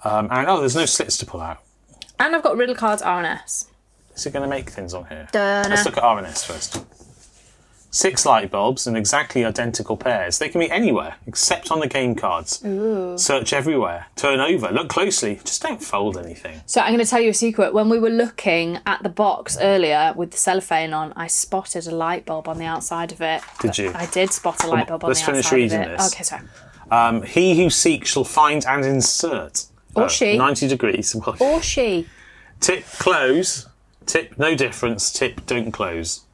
S1: And there's no slits to pull out.
S2: And I've got riddle cards R and S.
S1: Is it going to make things on here?
S2: Dunno.
S1: Let's look at R and S first. 6 light bulbs in exactly identical pairs. They can be anywhere, except on the game cards.
S2: Ooh.
S1: Search everywhere. Turn over. Look closely. Just don't fold anything.
S2: So I'm going to tell you a secret. When we were looking at the box earlier with the cellophane on, I spotted a light bulb on the outside of it.
S1: Did you?
S2: I did spot a light bulb on
S1: Let's
S2: the outside
S1: finish reading
S2: of it.
S1: this.
S2: Okay, sorry.
S1: He who seeks shall find and insert.
S2: Or she.
S1: 90 degrees.
S2: Or she.
S1: Tip, close. Tip, no difference. Tip, don't close.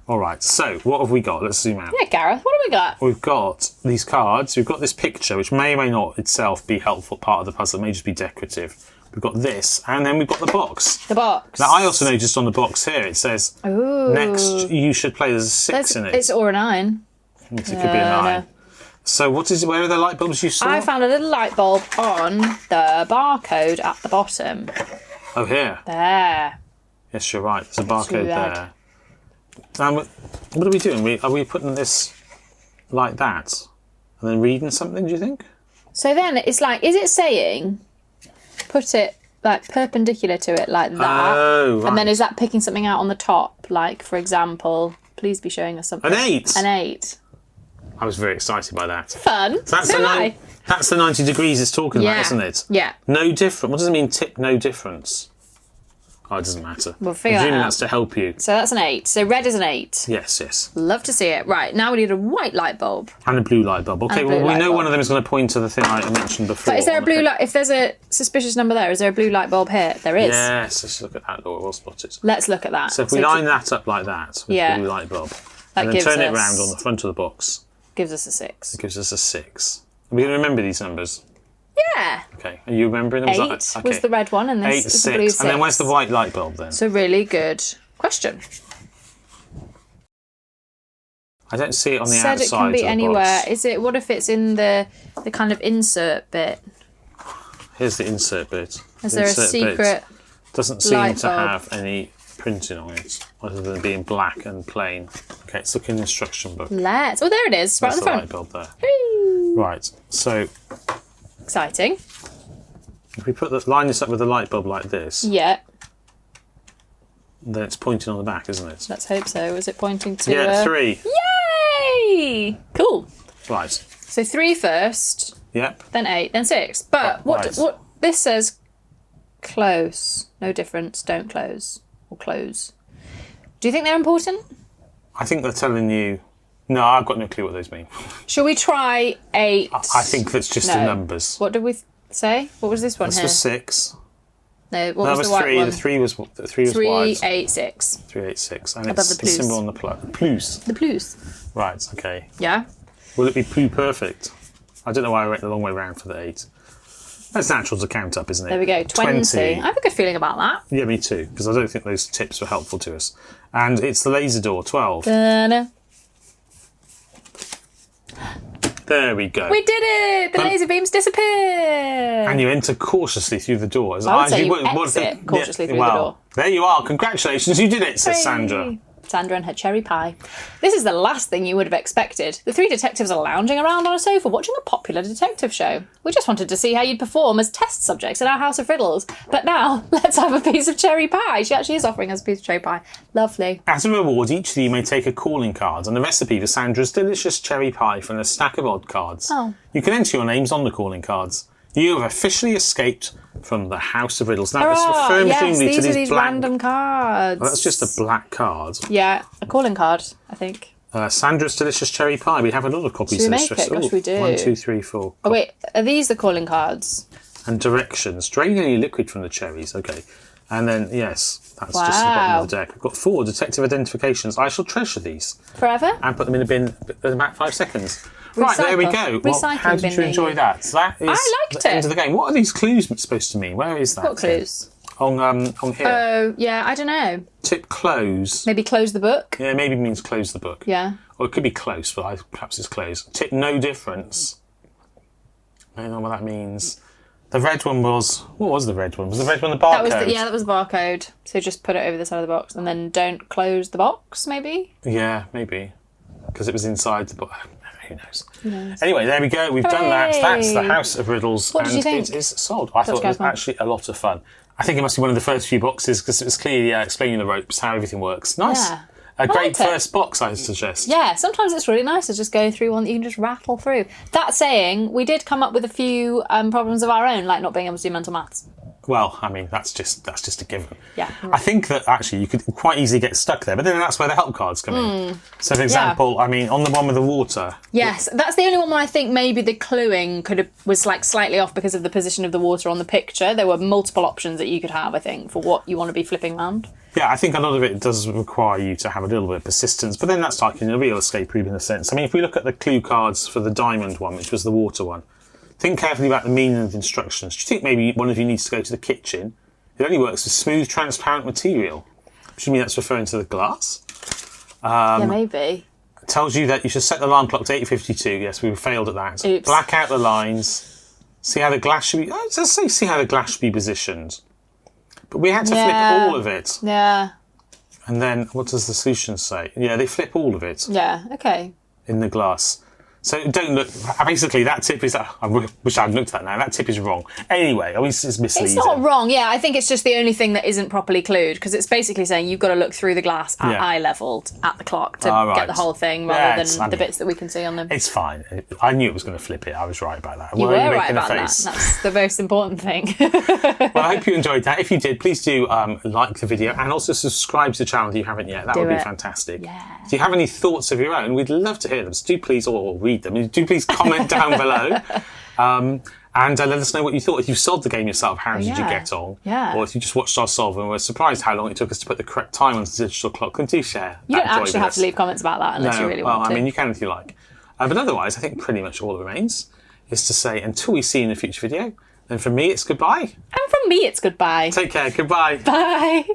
S1: All right, so what have we got? Let's zoom out.
S2: Yeah, Gareth, what have we got?
S1: We've got these cards. We've got this picture, which may or may not itself be helpful part of the puzzle. It may just be decorative. We've got this, and then we've got the box.
S2: The box.
S1: Now, I also noticed on the box here, it says,
S2: Ooh.
S1: next you should play, there's a 6 in it.
S2: It's or a 9.
S1: Yes, it could be a 9.
S2: no.
S1: So where are the light bulbs you saw?
S2: I found a little light bulb on the barcode at the bottom.
S1: Oh, here.
S2: There.
S1: Yes, you're right. There's a barcode
S2: red.
S1: there. What are we doing? Are we putting this like that? And then reading something, do you think?
S2: So then it's like, is it saying, put it like perpendicular to it like that?
S1: Oh, right.
S2: And then is that picking something out on the top? Like, for example, please be showing us something.
S1: An 8.
S2: An 8.
S1: I was very excited by that.
S2: Fun.
S1: So
S2: So am I.
S1: that's the 90 degrees it's talking about,
S2: Yeah.
S1: isn't it?
S2: Yeah.
S1: No different. What does it mean, tip no difference? Oh, it doesn't matter.
S2: We'll figure that
S1: Presuming
S2: out.
S1: that's to help you.
S2: So that's an 8. So red is an 8.
S1: Yes, yes.
S2: Love to see it. Right, now we need a white light bulb.
S1: And a blue light bulb. Okay,
S2: And a blue
S1: well, we
S2: light
S1: know
S2: bulb.
S1: one of them is going to point to the thing I mentioned before.
S2: But is there a
S1: on the
S2: blue
S1: pic-
S2: light? If there's a suspicious number there, is there a blue light bulb here? There is.
S1: Yes, let's look at that, Laura. We'll spot it.
S2: Let's look at that.
S1: So if we line that up like that with
S2: Yeah.
S1: the blue light bulb,
S2: That
S1: and then
S2: gives
S1: turn it
S2: us-
S1: round on the front of the box,
S2: gives us a 6.
S1: it gives us a 6. Are we going to remember these numbers?
S2: Yeah.
S1: Okay. Are you remembering them?
S2: 8 was the red one, and this
S1: 8,
S2: is the blue
S1: 6.
S2: 6.
S1: And then where's the white light bulb then?
S2: So really good question.
S1: I don't see it on the
S2: Said
S1: outside
S2: it can
S1: of
S2: be
S1: the
S2: anywhere.
S1: box.
S2: Is it? What if it's in the kind of insert bit?
S1: Here's the insert bit.
S2: Is there a
S1: Insert bit
S2: secret?
S1: doesn't seem
S2: light
S1: to
S2: bulb?
S1: have any printing on it, other than being black and plain. Okay, let's look in the instruction book.
S2: Let's. Oh, there it is, right
S1: That's
S2: on
S1: the
S2: the
S1: light
S2: front.
S1: bulb there.
S2: Whee!
S1: Right, so
S2: Exciting.
S1: if we line this up with the light bulb like this,
S2: Yeah.
S1: then it's pointing on the back, isn't it?
S2: Let's hope so. Is it pointing to?
S1: Yeah, 3.
S2: Yay! Cool.
S1: Right.
S2: So 3 first,
S1: Yep.
S2: then 8, then 6. But
S1: Right.
S2: what this says? Close. No difference. Don't close or close. Do you think they're important?
S1: I think they're telling you. No, I've got no clue what those mean.
S2: Shall we try 8?
S1: I think that's just the
S2: No.
S1: numbers.
S2: What did we say? What was this one
S1: This
S2: here?
S1: was 6.
S2: No, what
S1: That
S2: was
S1: was
S2: the white
S1: 3.
S2: one?
S1: The 3 was
S2: 3,
S1: wide.
S2: 8, 6.
S1: 386. And
S2: Above
S1: it's
S2: the
S1: the
S2: plus.
S1: symbol on the plus.
S2: The plus.
S1: Right, okay.
S2: Yeah.
S1: Will it be poo perfect? I don't know why I went the long way round for the 8. That's natural to count up, isn't it?
S2: There we go. 20. I have a good feeling about that.
S1: Yeah, me too, because I don't think those tips were helpful to us. And it's the laser door, 12.
S2: Da-da.
S1: There we go.
S2: We did it! The laser beams disappear!
S1: And you enter cautiously through the door. As
S2: I would
S1: as
S2: say you
S1: would-
S2: exit cautiously through the
S1: well,
S2: door.
S1: There you are. Congratulations, you did it, says
S2: Hooray.
S1: Sandra.
S2: Sandra and her cherry pie. This is the last thing you would have expected. The 3 detectives are lounging around on a sofa watching a popular detective show. We just wanted to see how you'd perform as test subjects in our House of Riddles. But now, let's have a piece of cherry pie. She actually is offering us a piece of cherry pie. Lovely.
S1: As a reward, each of you may take a calling card and a recipe for Sandra's delicious cherry pie from a stack of odd cards.
S2: Oh.
S1: You can enter your names on the calling cards. You have officially escaped from the House of Riddles. Now, it's
S2: Hurrah!
S1: referring
S2: Yes,
S1: presumably
S2: these
S1: to
S2: are
S1: these
S2: these
S1: black...
S2: random cards.
S1: Well, that's just a black card.
S2: Yeah, a calling card, I think.
S1: Sandra's delicious cherry pie. We have a lot of copies
S2: Should we
S1: of this.
S2: make it? Gosh, we do.
S1: 1, 2, 3, 4.
S2: Oh wait, are these the calling cards?
S1: And directions. Drain any liquid from the cherries. Okay. And then, yes, that's just the bottom
S2: Wow.
S1: of the deck. We've got 4 detective identifications. I shall treasure these
S2: Forever?
S1: and put them in a bin in about 5 seconds. Right, there we go. Well,
S2: Recycling
S1: how did
S2: bin
S1: you enjoy
S2: maybe.
S1: that? So that is
S2: liked
S1: the end
S2: it.
S1: of the game. What are these clues supposed to mean? Where is that?
S2: What clues?
S1: On here.
S2: Oh, yeah, I don't know.
S1: Tip close.
S2: Maybe close the book?
S1: Yeah, maybe it means close the book.
S2: Yeah.
S1: Or it could be close, but perhaps it's close. Tip no difference. I don't know what that means. The red one was... What was the red one? Was the red one the barcode?
S2: That was the barcode. So just put it over the side of the box and then don't close the box, maybe?
S1: Yeah, maybe. Because it was inside the book. Who knows? Anyway, there we go. We've done that.
S2: Hooray!
S1: That's the House of Riddles.
S2: What did you think?
S1: It is sold. I thought it was
S2: Gareth?
S1: actually a lot of fun. I think it must be one of the first few boxes because it was clearly explaining the ropes, how everything works. Nice.
S2: Yeah.
S1: A great
S2: liked it.
S1: first box, I suggest.
S2: Yeah, sometimes it's really nice to just go through one that you can just rattle through. That saying, we did come up with a few problems of our own, like not being able to do mental maths.
S1: Well, I mean, that's just a given.
S2: Yeah.
S1: I think that actually you could quite easily get stuck there, but then that's where the help cards come in. So, for example, I mean, on the one with the water.
S2: Yes, that's the only one where I think maybe the cluing was like slightly off because of the position of the water on the picture. There were multiple options that you could have, I think, for what you want to be flipping around.
S1: Yeah, I think a lot of it does require you to have a little bit of persistence, but then that's like in a real escape room in a sense. I mean, if we look at the clue cards for the diamond one, which was the water one, think carefully about the meaning of the instructions. Do you think maybe one of you needs to go to the kitchen? It only works with smooth, transparent material. Presumably that's referring to the glass.
S2: Yeah, maybe.
S1: It tells you that you should set the alarm clock to 8:52. Yes, we failed at that.
S2: Oops.
S1: Black out the lines. See how the glass should be... Oh, let's say see how the glass should be positioned. But we had to flip all of it.
S2: Yeah.
S1: And then, what does the solution say? Yeah, they flip all of it
S2: Yeah, okay.
S1: in the glass. So don't look. Basically, that tip is. I wish I'd looked at that now. That tip is wrong. Anyway, I mean, it's misleading.
S2: It's not wrong. Yeah, I think it's just the only thing that isn't properly clued because it's basically saying you've got to look through the glass at eye level at the clock to get the whole thing rather than the bits that we can see on them.
S1: It's fine. I knew it was going to flip it. I was right about that.
S2: You were right about that. That's the most important thing.
S1: Well, I hope you enjoyed that. If you did, please do like the video and also subscribe to the channel if you haven't yet. That would be fantastic.
S2: Yeah.
S1: Do you have any thoughts of your own? We'd love to hear them. So do please, or read them. Do please comment down below. And let us know what you thought. If you solved the game yourself, how did you get on?
S2: Yeah.
S1: Or if you just watched us solve and were surprised how long it took us to put the correct time on the digital clock, then do share.
S2: You don't actually have to leave comments about that unless you really want to.
S1: I mean, you can if you like. But otherwise, I think pretty much all that remains is to say until we see you in a future video, then from me, it's goodbye.
S2: And from me, it's goodbye.
S1: Take care. Goodbye.
S2: Bye.